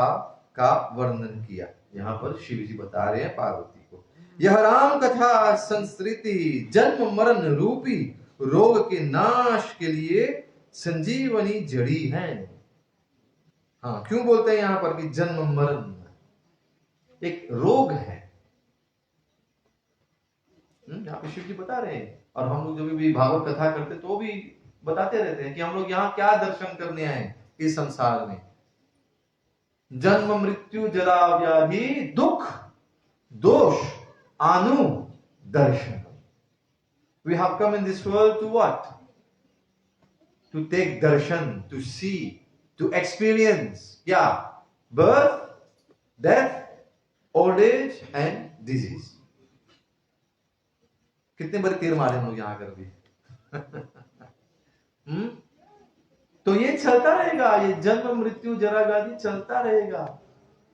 का वर्णन किया। यहां पर शिव जी बता रहे हैं पार्वती को, यह राम कथा संस्कृति जन्म मरण रूपी रोग के नाश के लिए संजीवनी जड़ी है। हाँ, क्यों बोलते हैं यहां पर कि जन्म मरण एक रोग है। यहाँ पे शिव जी बता रहे हैं। और हम लोग जब भी भागवत कथा करते तो भी बताते रहते हैं कि हम लोग यहाँ क्या दर्शन करने आए इस संसार में। जन्म मृत्यु जरा व्याधि दुख दोष आनु दर्शन। We have come in this world to what? To take darshan, to see, to experience. Yeah, birth, death, old age and disease. कितने बड़े तीर मारे हम लोग यहाँ कर भी। तो ये चलता रहेगा, ये जन्म मृत्यु जरा व्याधि चलता रहेगा।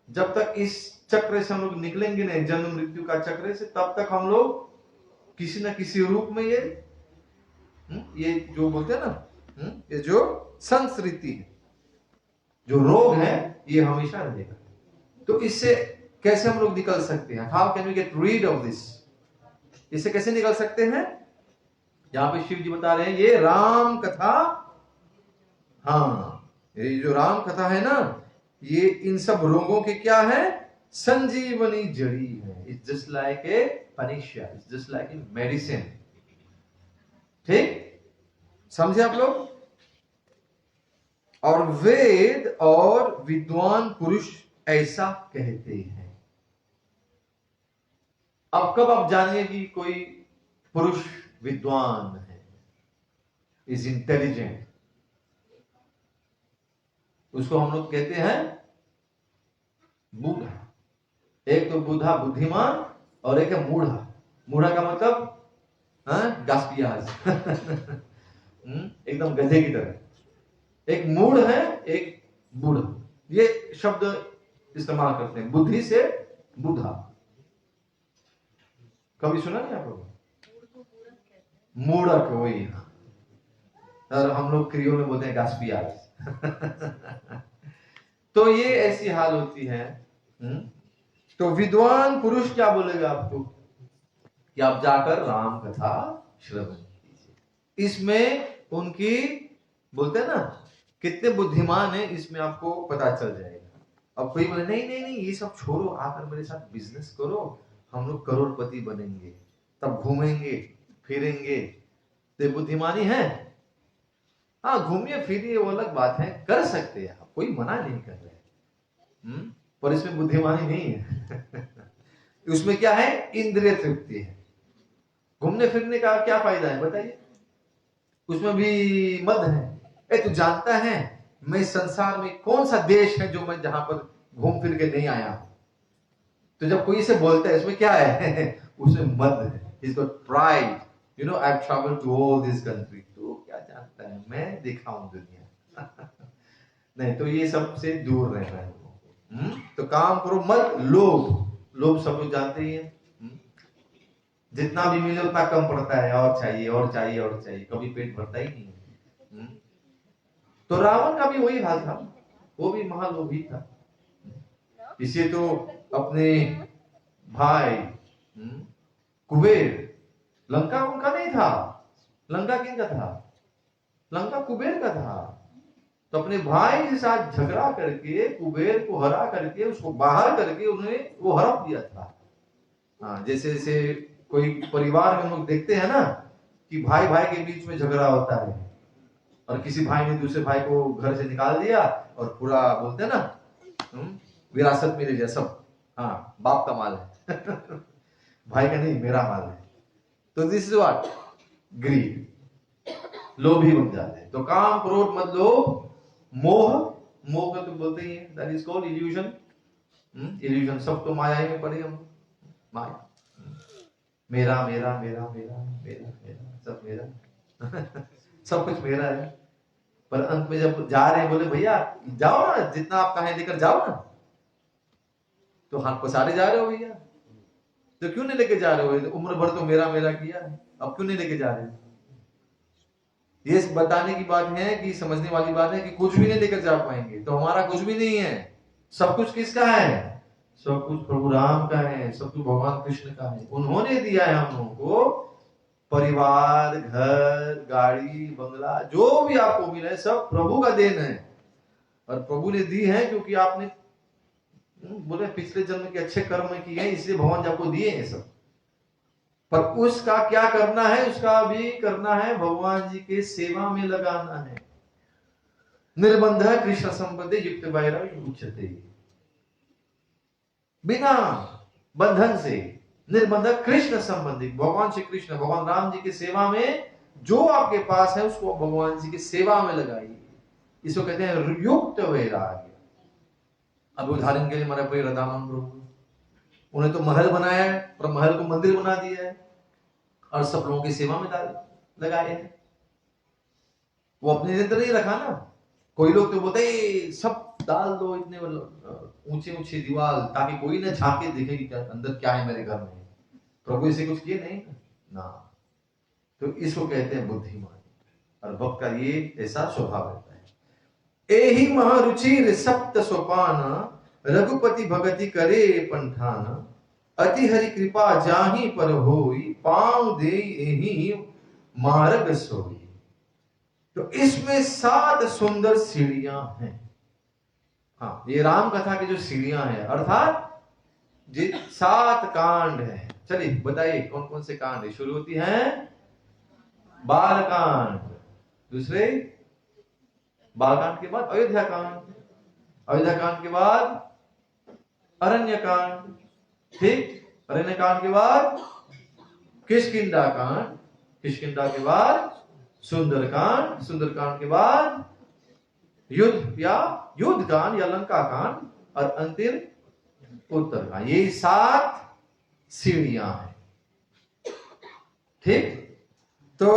जब तक इस चक्र से हम लोग निकलेंगे नहीं, जन्म मृत्यु का चक्र से, तब तक हम लोग किसी न किसी रूप में ये जो बोलते हैं ना, ये जो संस्कृति है, जो रोग है, ये हमेशा रहेगा। तो इससे कैसे हम लोग निकल सकते हैं? How can we get rid of this? इससे कैसे निकल सकते हैं? यहां पे शिव जी बता रहे हैं ये राम कथा। हाँ, ये जो राम कथा है ना, ये इन सब रोगों के क्या है? संजीवनी जड़ी है। It's just like a panacea, it's just like a medicine. ठीक, समझे आप लोग? और वेद और विद्वान पुरुष ऐसा कहते हैं। अब कब आप जानिए कि कोई पुरुष विद्वान है, इज इंटेलिजेंट, उसको हम लोग कहते हैं बूढ़ा। एक तो बूढ़ा बुद्धिमान और एक है मूढ़ा। मूढ़ा का मतलब गास्पियाज। एकदम गधे की तरह। एक मूढ़ है, एक बूढ़ा। ये शब्द इस्तेमाल करते हैं, बुद्धि से बूढ़ा। कभी सुना नहीं आप लोगों? मूढ़क, वही। और हम लोग क्रियोल में बोलते हैं गास्पियाज। तो ये ऐसी हाल होती है। तो विद्वान पुरुष क्या बोलेगा आपको कि आप जाकर राम कथा श्रवण कीजिए। इसमें उनकी, बोलते हैं ना, कितने बुद्धिमान है, इसमें आपको पता चल जाएगा। अब कोई बोले नहीं नहीं नहीं, ये सब छोड़ो, आकर मेरे साथ बिजनेस करो, हम लोग करोड़पति बनेंगे, तब घूमेंगे फिरेंगे। तो बुद्धिमानी है? हाँ, घूमिए फिरिए वो अलग बात है, कर सकते हैं आप, कोई मना नहीं कर रहे, पर इसमें बुद्धिमानी नहीं है। उसमें क्या है? इंद्रिय तृप्ति है। घूमने फिरने का क्या फायदा है बताइए? उसमें भी मद है। तू जानता है मैं संसार में कौन सा देश है जो मैं जहां पर घूम फिर के नहीं आया हूं? तो जब कोई इसे बोलता है इसमें क्या है? उसमें मद है, इसको pride, you know, I have travelled to all this country. तो क्या जानता है मैं देखा हूं दुनिया। नहीं, तो ये सब से दूर रहना है। तो काम करो मत लोभ। लोभ सब लोग जानते ही हैं। जितना भी मिले उतना कम पड़ता है, और चाहिए और चाहिए और चाहिए, कभी पेट भरता ही नहीं। तो रावण का भी वही हाल था, वो भी महालोभी था। इसे तो अपने भाई कुबेर, लंका उनका नहीं था, लंका किनका था? लंका कुबेर का था। तो अपने भाई के साथ झगड़ा करके कुबेर को हरा करके उसको बाहर करके उन्होंने वो हड़प दिया था। हाँ, जैसे जैसे कोई परिवार में हम लोग देखते हैं ना कि भाई भाई के बीच में झगड़ा होता है और किसी भाई ने दूसरे भाई को घर से निकाल दिया और पूरा बोलते हैं ना विरासत में ले लिया सब। हाँ, बाप का माल है। भाई का नहीं, मेरा माल है। तो दिस इज व्हाट? ग्रीड, लोभी बन जाते हैं। तो काम क्रोध मत लोभ मोह, मोह को तो बोलते ही हैं, that is called illusion. Illusion, सब तो माया ही में पड़े हम, माया। मेरा मेरा मेरा मेरा मेरा मेरा सब मेरा। सब कुछ मेरा है। पर अंत में जब जा रहे हैं बोले भैया जाओ ना, जितना आप कहें लेकर जाओ ना। तो हाथ पसारे जा रहे हो भैया, तो क्यों नहीं लेके जा रहे हो? उम्र भर तो मेरा मेरा किया है, अब क्यों नहीं लेके जा रहे हो? ये बताने की बात है कि समझने वाली बात है कि कुछ भी नहीं लेकर जा पाएंगे। तो हमारा कुछ भी नहीं है, सब कुछ किसका है? सब कुछ प्रभु राम का है, सब कुछ भगवान कृष्ण का है। उन्होंने दिया है हम लोगों को परिवार, घर, गाड़ी, बंगला, जो भी आपको मिला है सब प्रभु का देन है। और प्रभु ने दी है क्योंकि आपने बोले पिछले जन्म के अच्छे कर्म किए हैं, इसलिए भगवान जी आपको दिए हैं सब। पर उसका क्या करना है? उसका भी करना है भगवान जी के सेवा में लगाना है। निर्बंध कृष्ण संबंधी युक्त वैराग्य उच्चते, बिना बंधन से निर्बंध कृष्ण संबंधी, भगवान श्री कृष्ण भगवान राम जी की सेवा में जो आपके पास है उसको भगवान जी की सेवा में लगाइए। इसको कहते हैं युक्त वैराग्य। अब उदाहरण के लिए हमारे भाई राधामोहन प्रभु, उन्हें तो महल बनाया है और महल को मंदिर बना दिया है और सब लोगों की सेवा में लगाए हैं। वो अपने अंदर नहीं रखा ना। कोई लोग तो बोलते सब डाल दो इतने ऊंचे ऊंचे दीवार ताकि कोई ना झांके देखे कि अंदर क्या है मेरे घर में। प्रभु इसे कुछ किए नहीं ना। तो इसको कहते हैं बुद्धिमान। और भक्त का ये ऐसा स्वभाव रहता है। एही महारुचिर सप्त सोपान, रघुपति भगति करे पंठान, अति हरि कृपा जाहि पर होई, पांव दे एही मार्ग सोई। तो इसमें 7 सुंदर सीढ़ियां हैं। हाँ, ये राम कथा की जो सीढ़ियां हैं, अर्थात जी 7 कांड है। चलिए बताइए कौन कौन से कांड है? शुरू होती है बाल कांड, दूसरे बालकांड के बाद अयोध्या कांड, अयोध्या कांड के बाद अरण्य कांड, ठीक, अरण्य कांड के बाद किष्किंधा कांड, किष्किंधा के बाद सुंदरकांड, सुंदरकांड के बाद युद्ध या युद्ध कांड या लंका कांड, और अंतिम उत्तरकांड। ये 7 सीढ़ियां हैं, ठीक। तो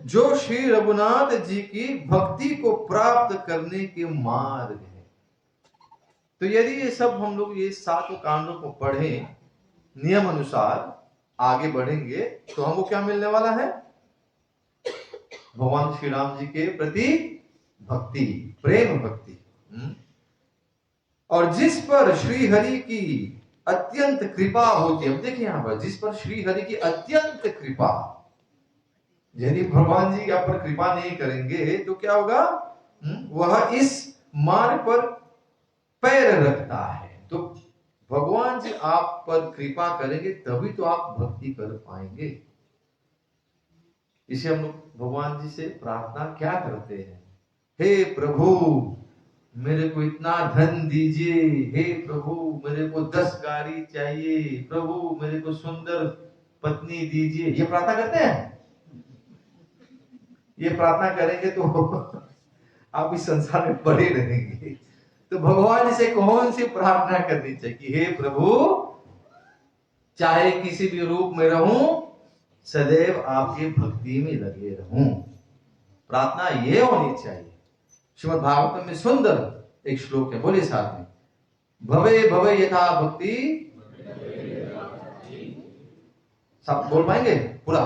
जो श्री रघुनाथ जी की भक्ति को प्राप्त करने के मार्ग है। तो यदि ये सब हम लोग ये 7 कांडों को पढ़ें नियम अनुसार आगे बढ़ेंगे तो हमको क्या मिलने वाला है? भगवान श्री राम जी के प्रति भक्ति, प्रेम भक्ति। और जिस पर श्री हरि की अत्यंत कृपा होती है। देखिए यहां पर जिस पर श्री हरि की अत्यंत कृपा, यदि भगवान जी आप पर कृपा नहीं करेंगे तो क्या होगा? वह इस मार्ग पर पैर रखता है तो भगवान जी आप पर कृपा करेंगे तभी तो आप भक्ति कर पाएंगे। इसे हम लोग भगवान जी से प्रार्थना क्या करते हैं, हे प्रभु मेरे को इतना धन दीजिए, हे प्रभु मेरे को 10 गाड़ी चाहिए, प्रभु मेरे को सुंदर पत्नी दीजिए, ये प्रार्थना करते हैं। ये प्रार्थना करेंगे तो आप इस संसार में पड़े रहेंगे। तो भगवान से कौन सी प्रार्थना करनी चाहिए, हे प्रभु चाहे किसी भी रूप में रहूं सदैव आपकी भक्ति में लगे रहूं। प्रार्थना ये होनी चाहिए। श्रीमद् भागवत में सुंदर एक श्लोक है, बोलिए साथ में, भवे भवे यथा भक्ति, सब बोल पाएंगे पूरा?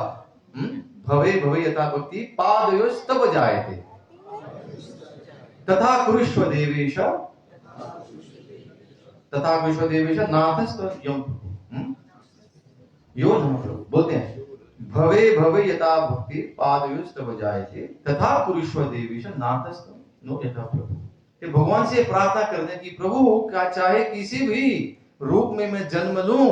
भवे भवे यथा भक्ति पादयोस्तव जायते तथा कुरुष्व देवेश नाथस्तव यो बोलते हैं, भवे भवे यथा भक्ति पादयोस्तव जायते तथा कुरुष्व देवेश नाथस्तव नो यथा प्रभु। ये भगवान से प्रार्थना करते हैं कि प्रभु का चाहे किसी भी रूप में मैं जन्म लूं,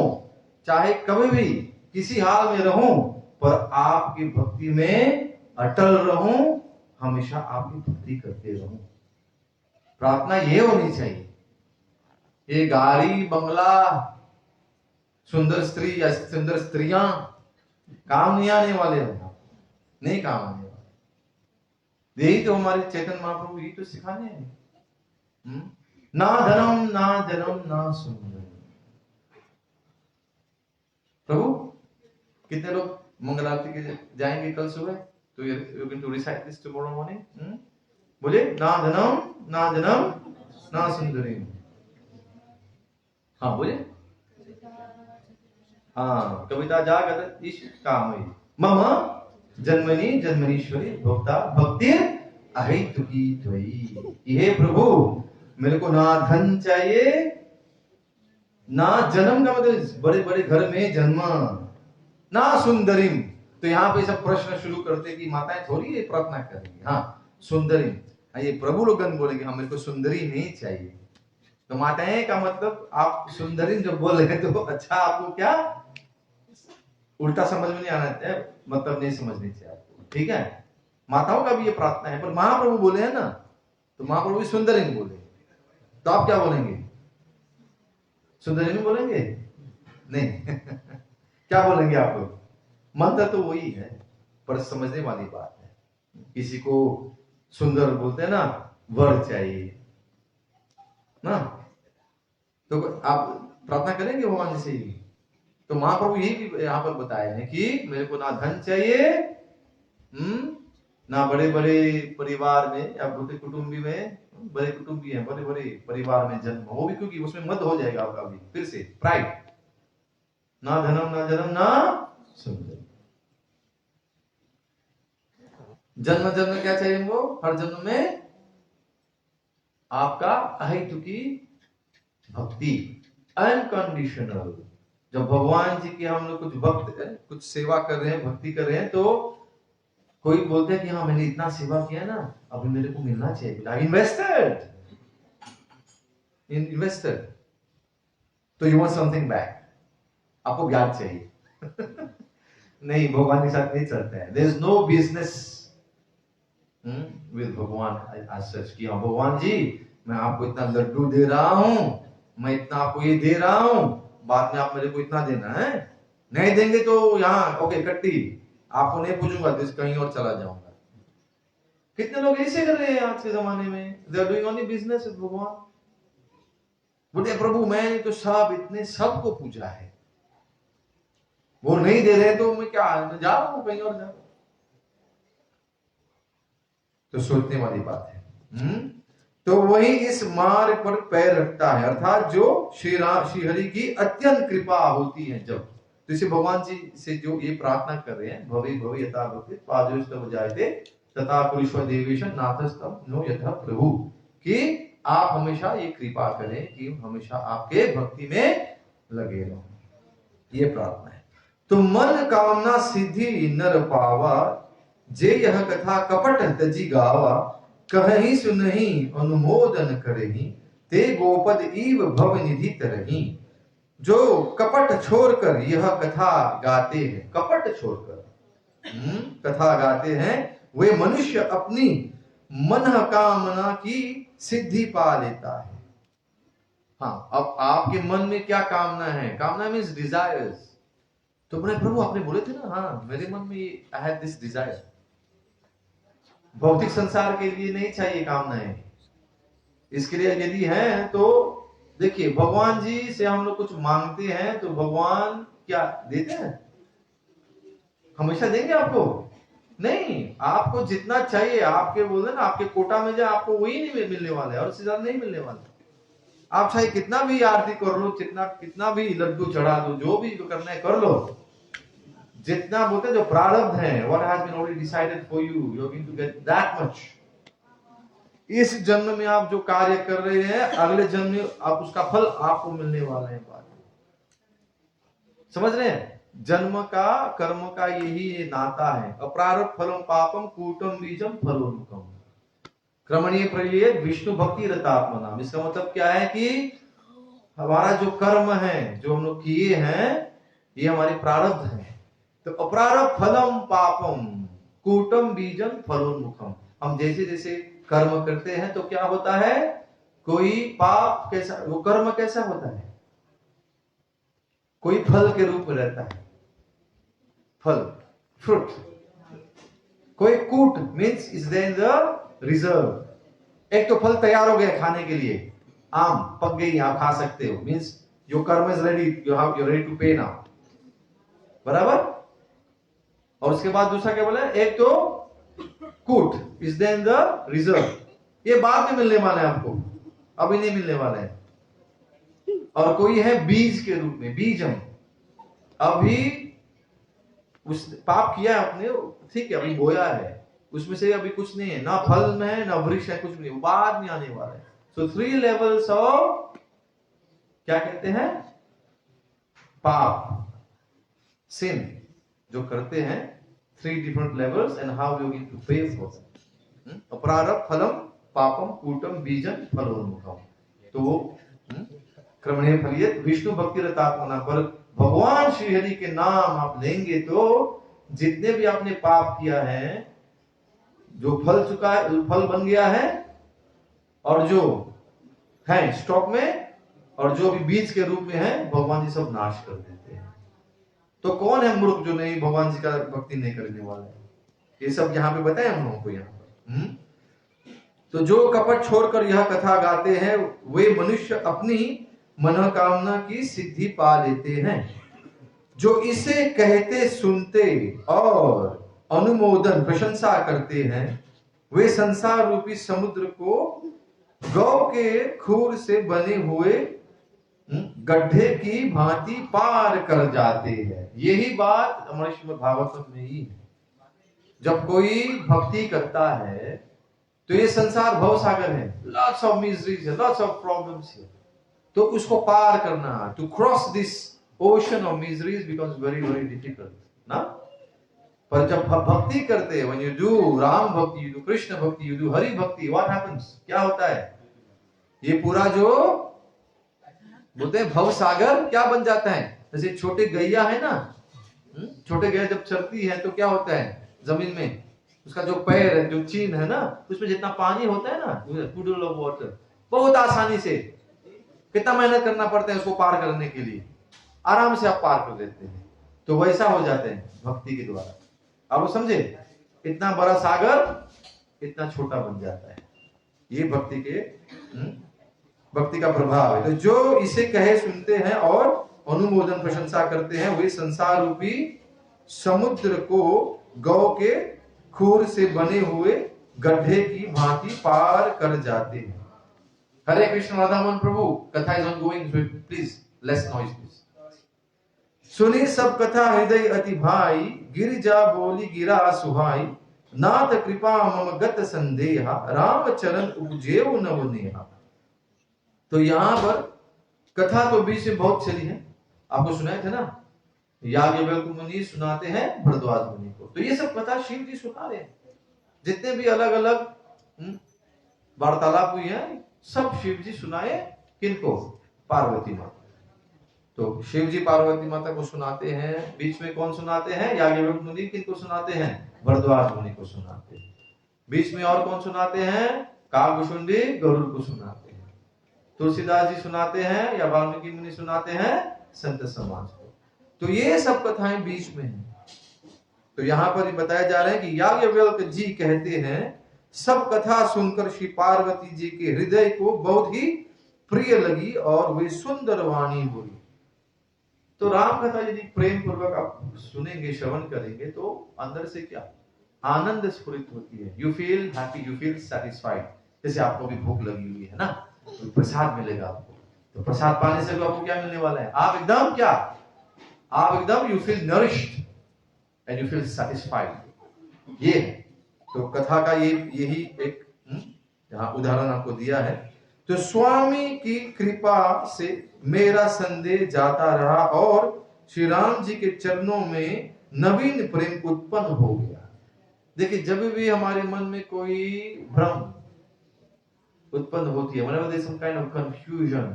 चाहे कभी भी किसी हाल में रहूं, पर आपकी भक्ति में अटल रहूं, हमेशा आपकी भक्ति करते रहूं। प्रार्थना ये होनी चाहिए। ये गाड़ी बंगला सुंदर स्त्री या सुंदर स्त्रियां काम नहीं आने वाले हैं, नहीं काम आने वाले। यही तो हमारे चैतन्य महाप्रभु यही तो सिखाने हैं, ना धनम ना जन्म ना सुंदर। प्रभु कितने लोग मंगल आरती के जाएंगे कल सुबह? तो you going to recite this tomorrow morning. बोले ना धनम ना जन्म ना सुंदरी। हाँ बोले, हाँ कविता जागत ईश कामयी मम जन्मनि जन्मनीश्वरी भोक्ता भक्ति अहेतुकी त्वयि। हे प्रभु मेरे को ना धन चाहिए ना जन्म का मतलब बड़े बड़े घर में जन्म, ना सुंदरीम। तो यहाँ पे सब प्रश्न शुरू करते कि माताएं थोड़ी ये प्रार्थना करेंगी, हाँ सुंदरीम। ये प्रभु लोगन बोलेंगे हाँ मेरे को सुंदरी नहीं चाहिए। तो माताएं का मतलब आप सुंदरीम जब बोल रहे तो अच्छा आपको क्या उल्टा समझ में नहीं आना चाहिए, मतलब नहीं समझनी चाहिए आपको, ठीक है। माताओं का भी ये प्रार्थना है, पर महाप्रभु बोले हैं ना, तो महाप्रभु सुंदरीम बोले, तो आप क्या बोलेंगे? सुंदरीम बोलेंगे? नहीं क्या बोलेंगे आप लोग? मंत्र तो वही है, पर समझने वाली बात है। किसी को सुंदर बोलते हैं ना, वर चाहिए ना, तो आप प्रार्थना करेंगे भगवान जी से ही। तो महाप्रभु यही भी यहाँ पर बताए हैं कि मेरे को ना धन चाहिए, ना बड़े बड़े परिवार में या बड़े कुटुंबी में, बड़े कुटुंबी हैं, बड़े बड़े परिवार में जन्म, वो भी क्योंकि उसमें मत हो जाएगा आपका भी फिर से प्राइड। ना धनम ना जन्म ना सुंदर। जन्म जन्म क्या चाहिए हमको? हर जन्म में आपका अहेतुकी भक्ति, अनकंडीशनल। जब भगवान जी की हम लोग कुछ भक्त कुछ सेवा कर रहे हैं, भक्ति कर रहे हैं, तो कोई बोलते हैं कि हाँ मैंने इतना सेवा किया ना, अभी मेरे को मिलना चाहिए, आई इन्वेस्टेड, तो यू वांट समथिंग बैक, आपको ब्याज चाहिए नहीं, भगवान के साथ नहीं चलता है। There is no business with Bhagwan as such कि हाँ भगवान जी मैं आपको इतना लड्डू दे रहा हूं, मैं इतना आपको ये दे रहा हूं, बाद में आप मेरे को इतना देना है, नहीं देंगे तो यहाँ ओके कट्टी, आपको नहीं पूछूंगा, तो कहीं और चला जाऊंगा। कितने लोग ऐसे कर रहे हैं आज के जमाने में, they are doing only business with Bhagwan. बोलते प्रभु मैंने तो सब इतने सबको पूजा है, वो नहीं दे रहे तो मैं क्या, मैं जा रहा हूं कहीं और जा। तो सोचने वाली बात है। तो वही इस मार्ग पर पैर रखता है, अर्थात जो श्री हरि की अत्यंत कृपा होती है जब, तो इसे भगवान जी से जो ये प्रार्थना कर रहे हैं, भवे भवे यथा भक्ति पादयोस्तव जायते तथा कुरुष्व देवेश नाथस्तव नो यथा प्रभु, कि आप हमेशा ये कृपा करें कि हमेशा आपके भक्ति में लगे रहो, ये प्रार्थना है। तो मन कामना सिद्धि नर पावा, जे यह कथा कपट तजी गावा, कहीं सुनहि अनुमोदन करहि, ते गोपद ईव भव निधि तरहि। जो कपट छोड़कर यह कथा गाते हैं, कपट छोड़कर कथा गाते हैं, वे मनुष्य अपनी मन कामना की सिद्धि पा लेता है। हाँ, अब आपके मन में क्या कामना है? कामना मीन्स डिजायर्स। तो बोले प्रभु आपने बोले थे ना, हाँ मेरे मन में आई हैव दिस डिजायर। भौतिक संसार के लिए नहीं चाहिए कामनाएं। इसके लिए यदि है तो देखिए, भगवान जी से हम लोग कुछ मांगते हैं तो भगवान क्या देते हैं? हमेशा देंगे आपको? नहीं, आपको जितना चाहिए, आपके बोले ना, आपके कोटा में जाए आपको वही नहीं मिलने वाला है और उससे ज्यादा नहीं मिलने वाला। आप चाहे कितना भी आरती कर लो, कितना भी लड्डू चढ़ा दो, जो भी करना है कर लो, जितना बोलते हैं जो प्रारब्ध है, what has been already decided for you, you are going to get that much। इस जन्म में आप जो कार्य कर रहे हैं, अगले जन्म में आप उसका फल आपको मिलने वाला है। बात समझ रहे हैं? जन्म का कर्म का यही नाता है। अप्रारब्ध फलम पापम कूटम बीजम फलोनुकम क्रमणीय प्रलिये विष्णु भक्ति रतात्मनाम। इसका मतलब क्या है कि हमारा जो कर्म है, जो हम लोग किए हैं, ये हमारे प्रारब्ध है। तो अप्रारब्ध फलम पापम कूटम बीजम फलोन्मुखम। हम जैसे जैसे कर्म करते हैं तो क्या होता है? कोई पाप कैसा, वो कर्म कैसा होता है? कोई फल के रूप में रहता है, फल, फ्रूट। कोई kut means is there in the reserve. एक तो फल तैयार हो गया खाने के लिए, आम पक गई, आप खा सकते हो, means your karma is ready, you ready to pay now, बराबर। और उसके बाद दूसरा क्या बोला? एक तो kut is there in the reserve, ये बाद में मिलने वाला है आपको, अभी नहीं मिलने वाला है। और कोई है बीज के रूप में, बीजम, अभी उस पाप किया है आपने, ठीक है, अभी बोया है, उसमें से अभी कुछ नहीं है, ना फल में है ना वृक्ष है, कुछ भी नहीं, बाद में आने वाला है। सो 3 लेवल्स ऑफ, क्या कहते हैं, पाप, सिन जो करते हैं, 3 different levels and how you need to pay for that. अपरारब्ध फलम पापम कूटम बीजम फलोन्मुखम। तो क्रमणीय फलियत विष्णु भक्ति रतात्मना। पर भगवान श्री हरि के नाम आप लेंगे तो जितने भी आपने पाप किया है, जो फल चुका है, फल बन गया है, और जो है स्टॉक में, और जो भी बीज के रूप में है, भगवान जी सब नाश कर देते हैं। तो कौन है मूर्ख जो नहीं भगवान जी का भक्ति नहीं करने वाला है? ये सब यहाँ पे बताए हम लोगों को यहाँ पर। तो जो कपट छोड़कर यह कथा गाते हैं, वे मनुष्य अपनी मनोकामना की सिद्धि पा लेते हैं। जो इसे कहते सुनते और अनुमोदन प्रशंसा करते हैं, वे संसार रूपी समुद्र को गौ के खूर से बने हुए गड्ढे की भांति पार कर जाते हैं। यही बात हमारे श्रीमद् भागवत में ही है। जब कोई भक्ति करता है तो ये संसार भव सागर है, लॉट्स ऑफ मिजरीज है, लॉट्स ऑफ प्रॉब्लम्स है, तो उसको पार करना, to cross this ocean of miseries becomes very very difficult ना। पर जब भक्ति करते हैं, व्हेन यू डू राम भक्ति, यू डू कृष्ण भक्ति, यू डू हरि भक्ति, व्हाट हैपेंस, क्या होता है? ये पूरा जो बोलते हैं भव सागर क्या बन जाता है? जैसे छोटे गैया है ना, छोटे गैया जब चलती है तो क्या होता है? जमीन में उसका जो पैर है, जो चीन है ना, उसमें जितना पानी होता है ना, पुडल ऑफ वाटर, बहुत आसानी से, कितना मेहनत करना पड़ता है उसको पार करने के लिए, आराम से आप पार कर देते हैं। तो वैसा हो जाते हैं भक्ति के द्वारा। आप वो समझे? इतना बड़ा सागर इतना छोटा बन जाता है, ये भक्ति के भक्ति का प्रभाव है। तो जो इसे कहे सुनते हैं और अनुमोदन प्रशंसा करते हैं, वे संसार रूपी समुद्र को गौ के खूर से बने हुए गड्ढे की भांति पार कर जाते हैं। हरे कृष्ण राधामोहन प्रभु, कथा is ongoing, please less noise please. सुनी सब कथा हृदय अति भाई, गिरिजा बोली गिरा सुहाई, नाथ कृपा मम गत संदेहा, राम चरण उपजेव नवनेहा। तो यहां पर कथा तो बीच में बहुत चली है, आपको सुनाए थे ना, याज्ञवल्क्य मुनि सुनाते हैं भरद्वाज मुनि को। तो ये सब कथा शिव जी सुना रहे हैं, जितने भी अलग अलग वार्तालाप हुई है, सब शिव जी सुनाए किनको? पार्वती माँ। तो शिव जी पार्वती माता को सुनाते हैं, बीच में कौन सुनाते हैं? याज्ञवल्क्य मुनि किनको सुनाते हैं? भरद्वाज मुनि को सुनाते हैं। बीच में और कौन सुनाते हैं? काकभुशुंडी गरुड़ को सुनाते हैं। तुलसीदास जी सुनाते हैं या वाल्मीकि मुनि सुनाते हैं? संत समाज को। तो ये सब कथाएं बीच में हैं। तो यहाँ पर बताया जा रहा है कि याज्ञवल्क्य जी कहते हैं, सब कथा सुनकर श्री पार्वती जी के हृदय को बहुत ही प्रिय लगी और वे सुंदर वाणी बोली। तो राम कथा यदि प्रेम पूर्वक आप सुनेंगे, श्रवण करेंगे, तो अंदर से क्या आनंद स्फुरित होती है। You feel happy, you feel satisfied. जैसे आपको भी भूख लगी हुई है ना, तो प्रसाद मिलेगा आपको, तो प्रसाद पाने से आपको क्या मिलने वाला है? आप एकदम क्या, आप एकदम you feel nourished and you feel satisfied. ये है तो कथा का यही एक यहाँ उदाहरण आपको दिया है। तो स्वामी की कृपा से मेरा संदेह जाता रहा और श्री राम जी के चरणों में नवीन प्रेम उत्पन्न हो गया। देखिए, जब भी हमारे मन में कोई भ्रम उत्पन्न होती है, whenever there is some kind of confusion,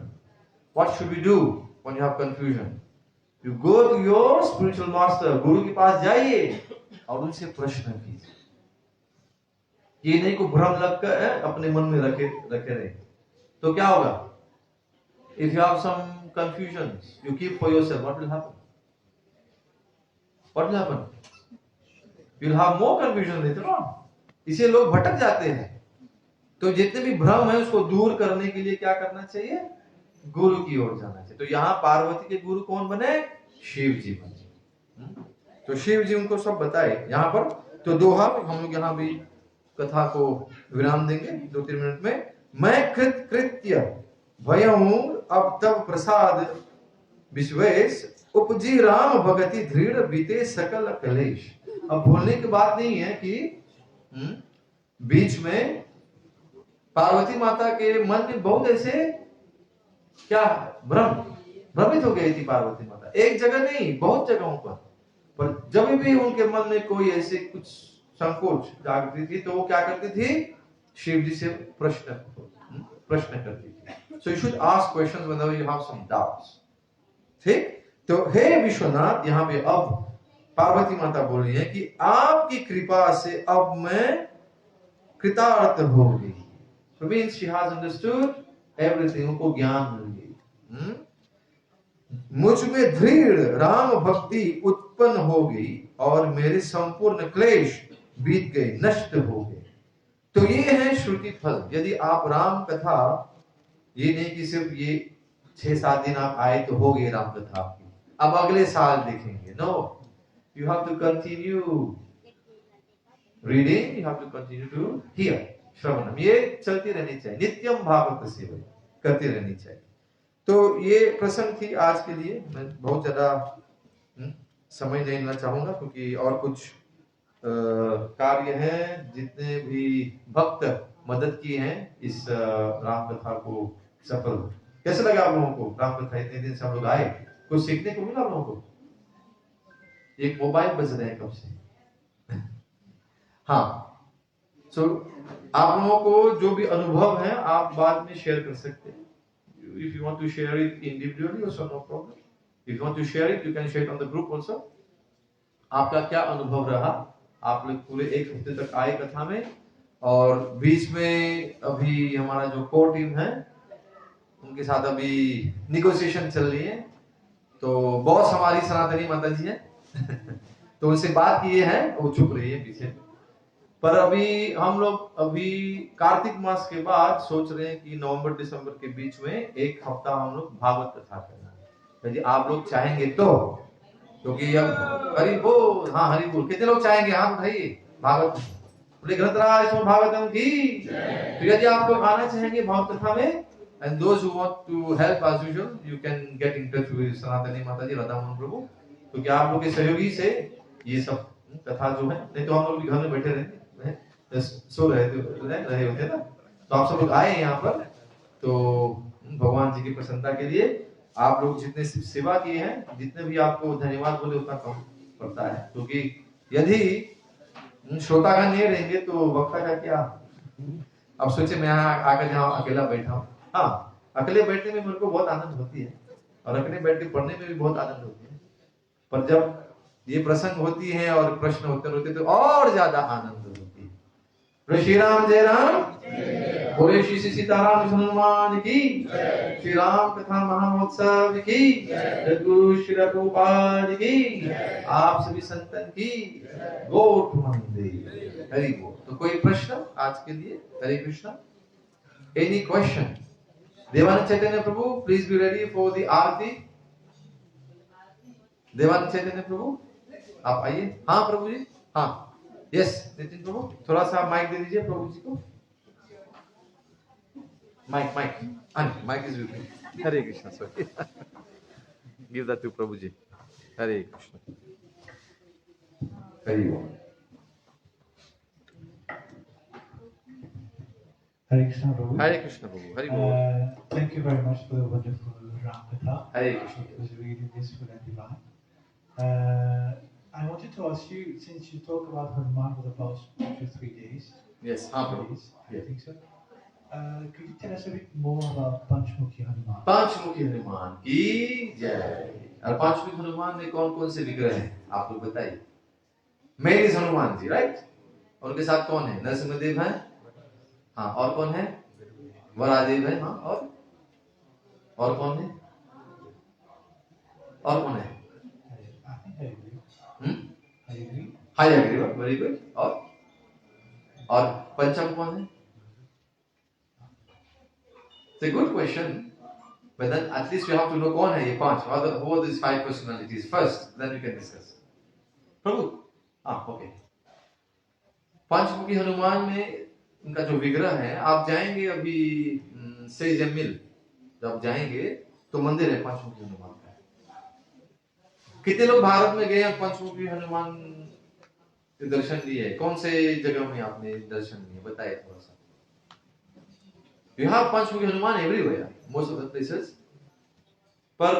what should we do when you have confusion? You go to your spiritual master, गुरु के पास जाइए और उनसे प्रश्न कीजिए। ये नहीं को भ्रम लगकर अपने मन में रखे रहे, तो क्या होगा? If you have some confusions, you keep for yourself, what will happen? What will happen? You'll have more confusion later on. इसे लोग भटक जाते हैं। तो जितने भी भ्रम है उसको दूर करने के लिए क्या करना चाहिए? गुरु की ओर जाना चाहिए। तो यहाँ पार्वती के गुरु कौन बने? शिव जी बने। तो शिव जी उनको सब बताए यहाँ पर। तो दोहा हम लोग यहाँ भी कथा को विराम देंगे 2-3 मिनट में। मैं कृत्य भयहूं अब तब प्रसाद विश्वेश, उपजी राम भगति दृढ़ बीते सकल कलेश। अब भूलने की बात नहीं है कि बीच में पार्वती माता के मन में बहुत ऐसे क्या भ्रमित हो गई थी पार्वती माता। एक जगह नहीं, बहुत जगहों पर जब भी उनके मन में कोई ऐसे कुछ संकोच जागती थी, तो वो क्या करती थी? शिव जी से प्रश्न करती थी। So you should ask questions whenever you have some doubts. ठीक? तो हे विश्वनाथ, यहाँ पे अब पार्वती माता बोल रही है कि आपकी कृपा से अब मैं कृतार्थ हो गई। So means she has understood everything, उनको ज्ञान मिल गई। मुझ में दृढ़ राम भक्ति उत्पन्न हो गई और मेरे संपूर्ण क्लेश बीत गए, नष्ट हो गए। तो ये है श्रुति फल। यदि आप राम कथा, ये नहीं कि सिर्फ ये 6-7 दिन आप आए तो हो गई राम कथा आपकी, अब अगले साल देखेंगे। No, you have to continue reading, you have to continue to hear, श्रवणम। ये चलती रहनी चाहिए, नित्यम भागवत सेवा करती रहनी चाहिए। तो ये प्रसंग थी आज के लिए। मैं बहुत ज्यादा समय नहीं लेना चाहूंगा, क्योंकि और कुछ कार्य हैं। जितने भी भक्त मदद किए हैं इस राम कथा को सफल। कैसे लगा आप लोगों को राम कथा? इतने दिन से हम लोग आए, कुछ सीखने को मिला आप लोगों को? एक मोबाइल बज रहे हैं कब से। हाँ, सो आप लोगों को जो भी अनुभव है आप बाद में शेयर कर सकते हैं। If you want to share it individually also, no problem. If you want to share it, you can share it on the group also. आपका क्या अनुभव रहा? आप लोग पूरे 1 हफ्ते तक आए कथा में, और बीच में अभी हमारा जो कोर टीम है उनके साथ अभी निगोशिएशन चल रही है। तो बॉस हमारी सनातनी माता जी है तो उनसे बात किए हैं, वो चुप रही है पीछे। पर अभी हम लोग अभी कार्तिक मास के बाद सोच रहे हैं कि नवंबर-दिसंबर के बीच में 1 हफ्ता हम लोग भागवत कथा करना है। यदि आप लोग चाहेंगे तो, क्योंकि अब हरि बोल, हाँ हरि बोल, कितने लोग चाहेंगे? हाथ उठाइए। भागवत बोले ग्रंथराज भागवतम की। तो यदि आप लोग आना चाहेंगे भागवत कथा में, and those who want to help as usual, you can get in touch with सनातनी माता जी, राधा मोहन प्रभु, क्योंकि आप लोग के सहयोगी से ये सब कथा जो है, नहीं तो हम लोग भी घर में बैठे रहते सो रहे होते ना। तो आप सब लोग आए यहाँ पर, तो भगवान जी की प्रसन्नता के लिए आप लोग जितने सेवा किए हैं, जितने भी आपको धन्यवाद बोले उतना कम पड़ता है। क्योंकि यदि श्रोतागण नहीं रहेंगे तो वक्ता का क्या। अब सोचे मैं यहाँ आकर जहाँ अकेला बैठा हूँ, हाँ अकेले बैठने में मेरे को बहुत आनंद होती है। और अकेले बैठ के पढ़ने में भी बहुत आनंद होती है, पर जब ये प्रसंग होती है और प्रश्न उत्तर होते तो और ज्यादा आनंद होती है। श्री राम जय राम, बोले श्री सीताराम हनुमान की, श्री राम कथा महामहोत्सव की, जगद्गुरु श्री प्रभुपाद की, आप सभी संतन की गोठ मंदिर। हरि बोल। तो कोई प्रश्न आज के लिए? हरे कृष्णा। Any question? देवानंद चैतन्य प्रभु, please be ready for the aarti. Devanand Chaitanya प्रभु आप आइए। हाँ प्रभु जी, हाँ यस नितिन प्रभु, थोड़ा सा माइक दे दीजिए प्रभु जी को। Mike mike mike is with me. Hare Krishna, sorry give that to प्रभु जी। हरे कृष्ण, हरि बोल। Hare Krishna Prabhu. Hare Krishna Prabhu. Hare Krishna. Thank you very much for the wonderful Ram Katha. Hare Krishna. It was really blissful and divine. I wanted to ask you, since you talk about Hanuman for the past 2 to 3 days. Yes, Prabhu. I think so. Could you tell us a bit more about Panchmukhi Hanuman? Panchmukhi Hanuman की जय। और पांचमुखी हनुमान में कौन कौन से विग्रह हैं आप लोग बताइए। Main is Hanuman ji, right? उनके साथ कौन है? नरसिंहदेव है, हाँ, और कौन है? वरादेव है, हाँ, और कौन है? और कौन है? Hayagriva, very good. और पंचम कौन है? It's a good question, but then at least you have to know कौन है ये पांच, who are these 5 personalities first, then we can discuss. प्रभु, हाँ, ओके। पंचमुखी हनुमान में उनका जो विग्रह है, आप जाएंगे अभी से जमिल, जब जाएंगे तो मंदिर है पंचमुखी हनुमान का। कितने लोग भारत में गए हैं पंचमुखी हनुमान के दर्शन लिए? कौन से जगह में आपने दर्शन लिए बताइए थोड़ा सा। You have Panchmukhi Hanuman everywhere, most of the places. पर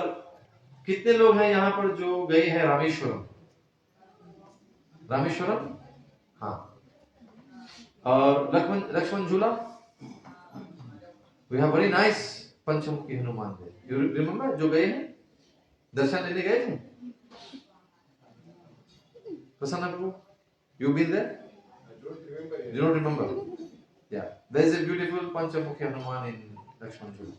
कितने लोग हैं यहाँ पर जो गए हैं रामेश्वरम? रामेश्वरम, हाँ। और लक्ष्मण झूला, we have very nice Panchmukhi Hanuman there. You remember जो गए हैं दर्शन लेने गए थे? प्रसन्न प्रभु, you been there? I don't remember. You don't remember? Yeah, there is a beautiful Panchmukhi Hanuman in Lakshman झूला।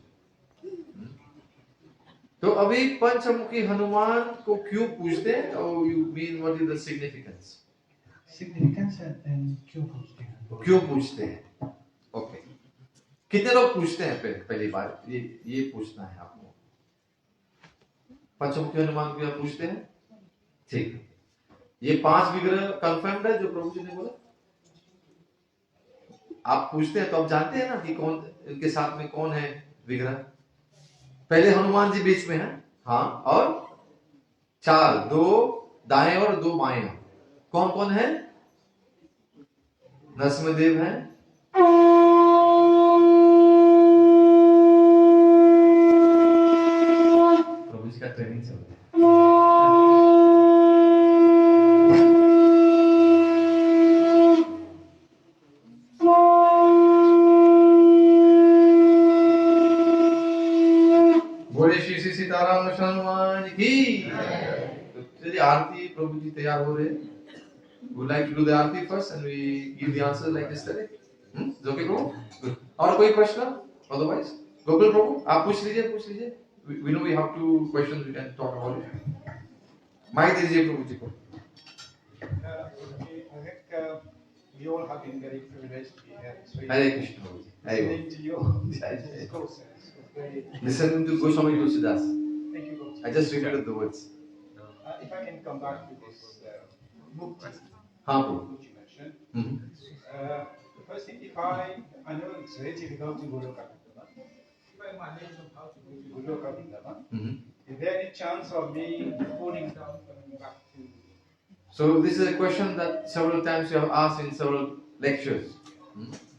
तो अभी पंचमुखी हनुमान को क्यों पूजते हैं? और you mean what is the significance? Significance and क्यों पूजते हैं? क्यों पूछते हैं? ओके, कितने लोग पूछते हैं? पहली बार ये पूछना है आपको। पंचमुखी हनुमान को क्या पूछते हैं? ठीक, ये 5 विग्रह कंफर्म्ड है जो प्रभु जी ने बोला। आप पूछते हैं तो आप जानते हैं ना कि कौन इनके साथ में कौन है विग्रह। पहले हनुमान जी बीच में है, हाँ, और 4, 2 दाएं और 2 बाएं। कौन कौन है? नरसिंहदेव है, प्रभु जी का ट्रेनिंग चल रहा है। बोले श्री सीताराम हनुमान की। तो चलिए आरती, प्रभु जी तैयार हो रहे हैं। Would like to do the aarti first and we give the answer like yesterday. Is okay, Prabhu? Good. और कोई प्रश्न? Otherwise, Gokul Prabhu, आप पूछ लीजिए। We know we have 2 questions we can talk about it. Mic दीजिए प्रभु जी को। I think we all have been very privileged to be here. So Hare Krishna Prabhu ji. listening to your discourse was very. Listening to Goswami Tulsidas. Thank you, Gopal. I just repeated the words. If I can come back to this mukti, हाँ प्रभु। which you mentioned. The first thing, I know it's very difficult to Goloka Vrindavan. If I manage how to go to Goloka Vrindavan, is there any chance of me falling down coming back to? So this is a question that several times you have asked in several lectures,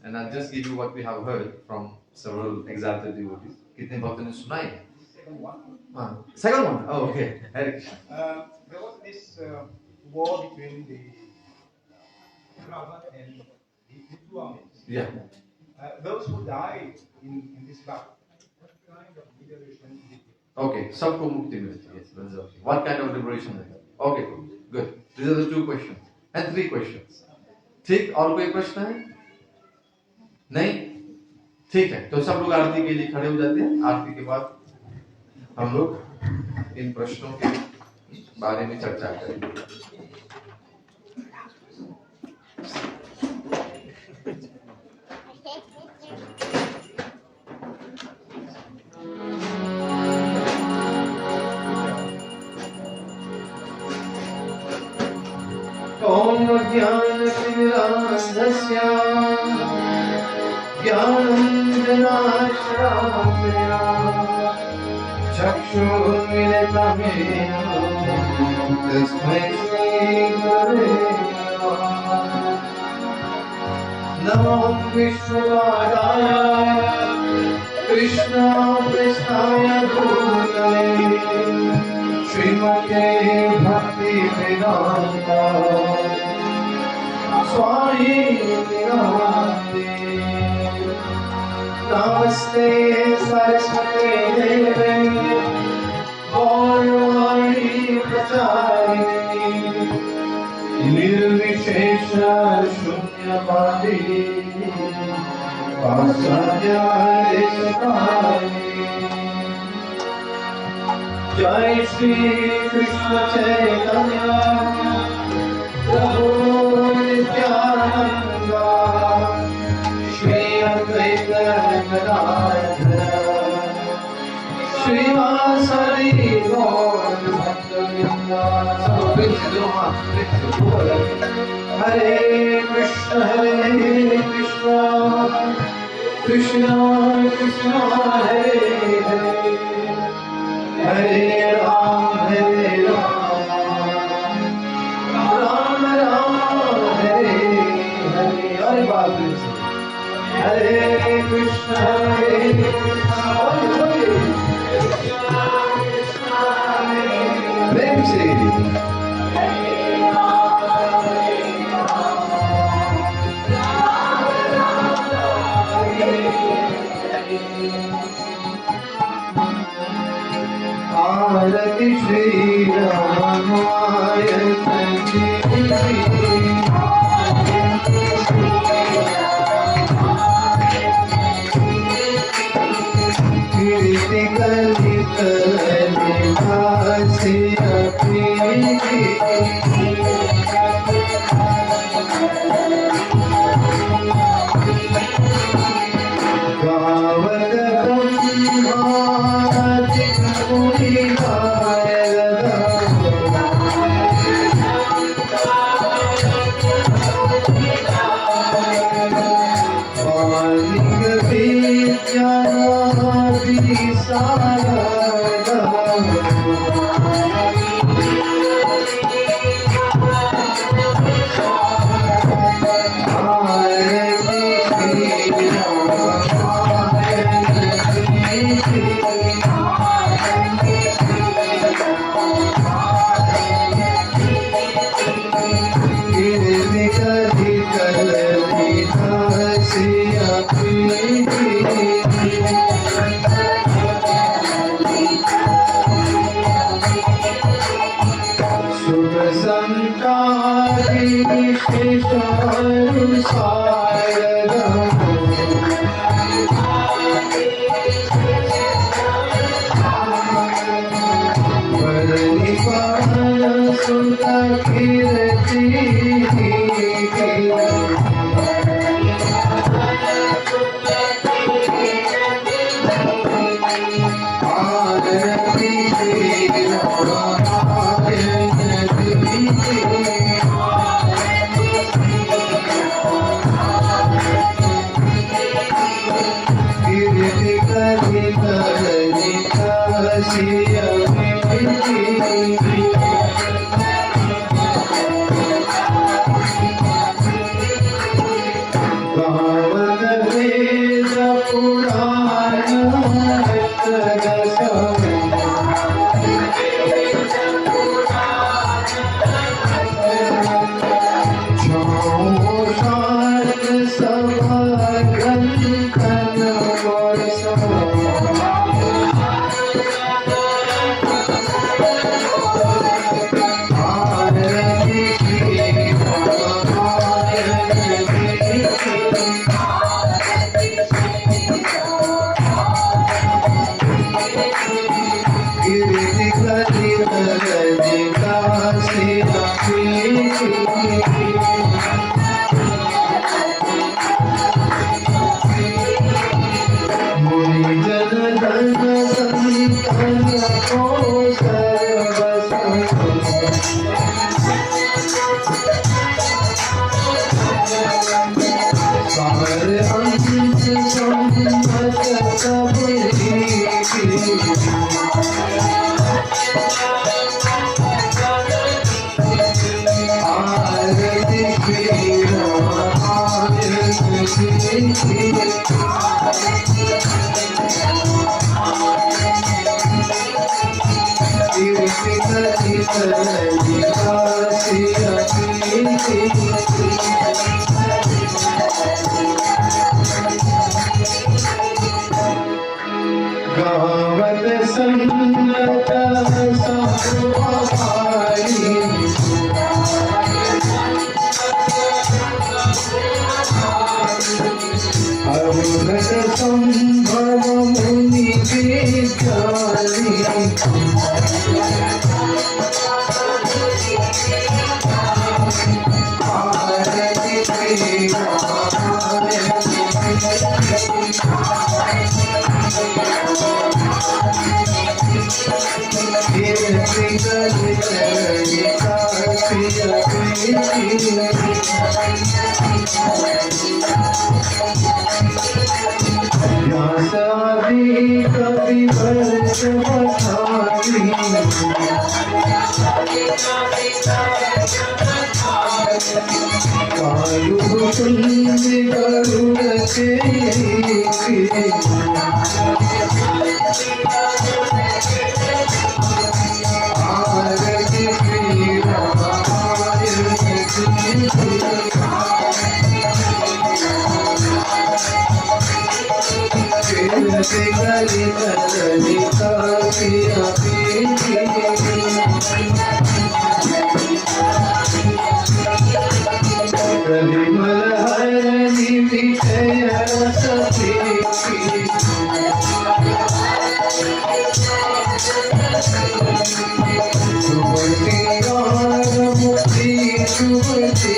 and I'll just give you what we have heard from several exalted devotees. कितने भक्तों ने सुना है? Second one. Second one. Oh, okay. Hare Krishna. There was this war between the Ravan and the 2 armies. Yeah. Those who died in this battle, what kind of liberation did they? Okay, सबको मुक्ति मिलती है। What kind of liberation है? Okay, good. These are the 2 questions and 3 questions. ठीक, और कोई प्रश्न है? नहीं? ठीक है, तो सब लोग आरती के लिए खड़े हो जाते हैं। आरती के बाद हम लोग इन प्रश्नों के बारे में चर्चा करेंगे। ओम ज्ञानतिमिरान्धस्य ज्ञानाञ्जनाशलाकया चक्षुरुन्मिलितं येन तस्मै श्रीगुरवे नमः। नमो विष्णुपादाय कृष्णाय भूतले श्रीमते भक्तिवेदान्त स्वामी नास्ते। नमस्ते सरस्वते देवे गौरवाणी प्रचारिणे निर्विशेष शून्यवादी पाश्चात्यादिशतारिणे। जय श्री कृष्ण चैतन्य प्रभु नित्यानंद श्री अद्वैत गदाधर श्रीवासरि गौर भक्तवृंद। हरे कृष्ण कृष्ण कृष्ण हरे हरे हरे राम राम राम हरे हरे। हरे बाबू हरे कृष्ण प्रेम से आरती श्री रामाय कीर्ति कलित निवासी गावत ब्रह्मादि मुनि गावत संगत सभाई अवगत संभव मुनि विचारी आरती प्रिया कवि वर्ष बखारी कालु कुंज गरुड़ के आरती प्रिया विमल हरि विषय सती मुक्ति शुभती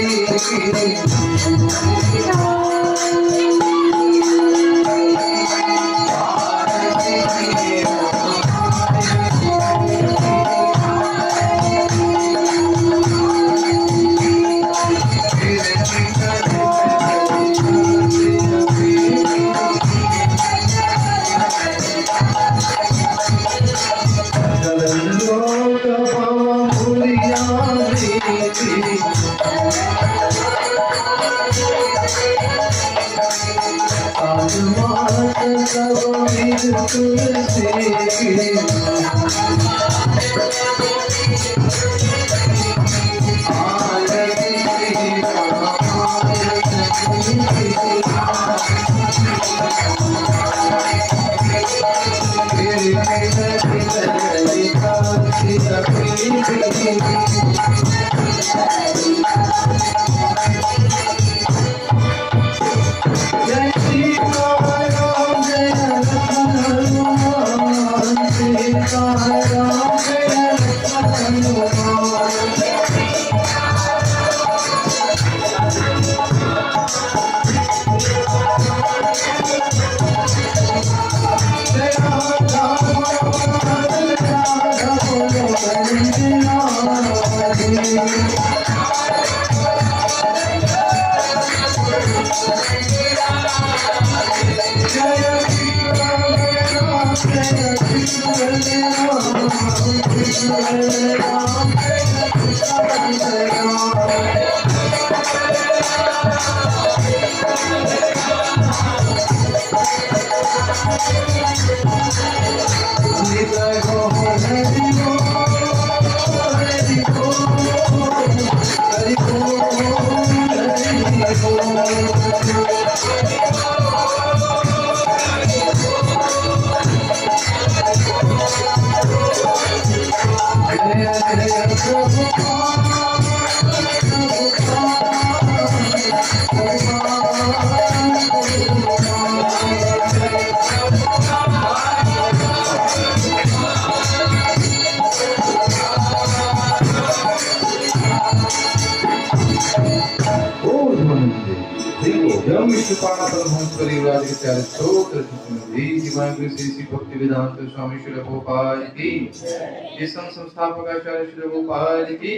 भक्ति वेदांत स्वामी श्री गोपाल की संस्थापक आचार्य श्री गोपाल की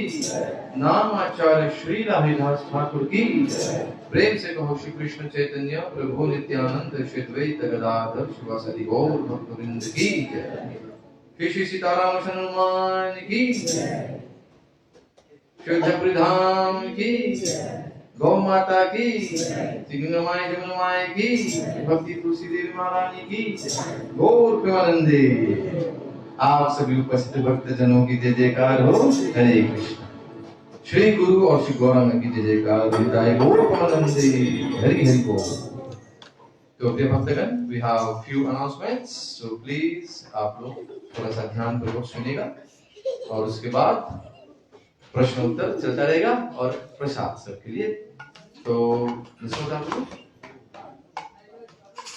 नाम आचार्य श्री हरिदास ठाकुर की प्रेम से कहो श्री कृष्ण चैतन्य प्रभु नित्यानंद श्री द्वैत गदाधर शिवासदि गौर भक्तवृंद की श्री श्री सीताराम हनुमान की श्री जगन्नाथ धाम की गौ माता की, सिंगमाई जमुनमाई की, भक्ति तुलसी देवी महारानी की, गौर प्रेमानंदे। आप सभी उपस्थित भक्तजनों की जय जयकार हो। हरे कृष्ण। श्री गुरु और श्री गौरांग की जय जयकार। हृदय गौर प्रेमानंदे। हरि हरि बोल। तो प्रिय भक्तगण, we have few announcements, so please आप लोग थोड़ा सा ध्यान पूर्वक सुनिएगा और उसके बाद प्रश्न उत्तर चलता रहेगा और प्रसाद सबके लिए। तो आप लोग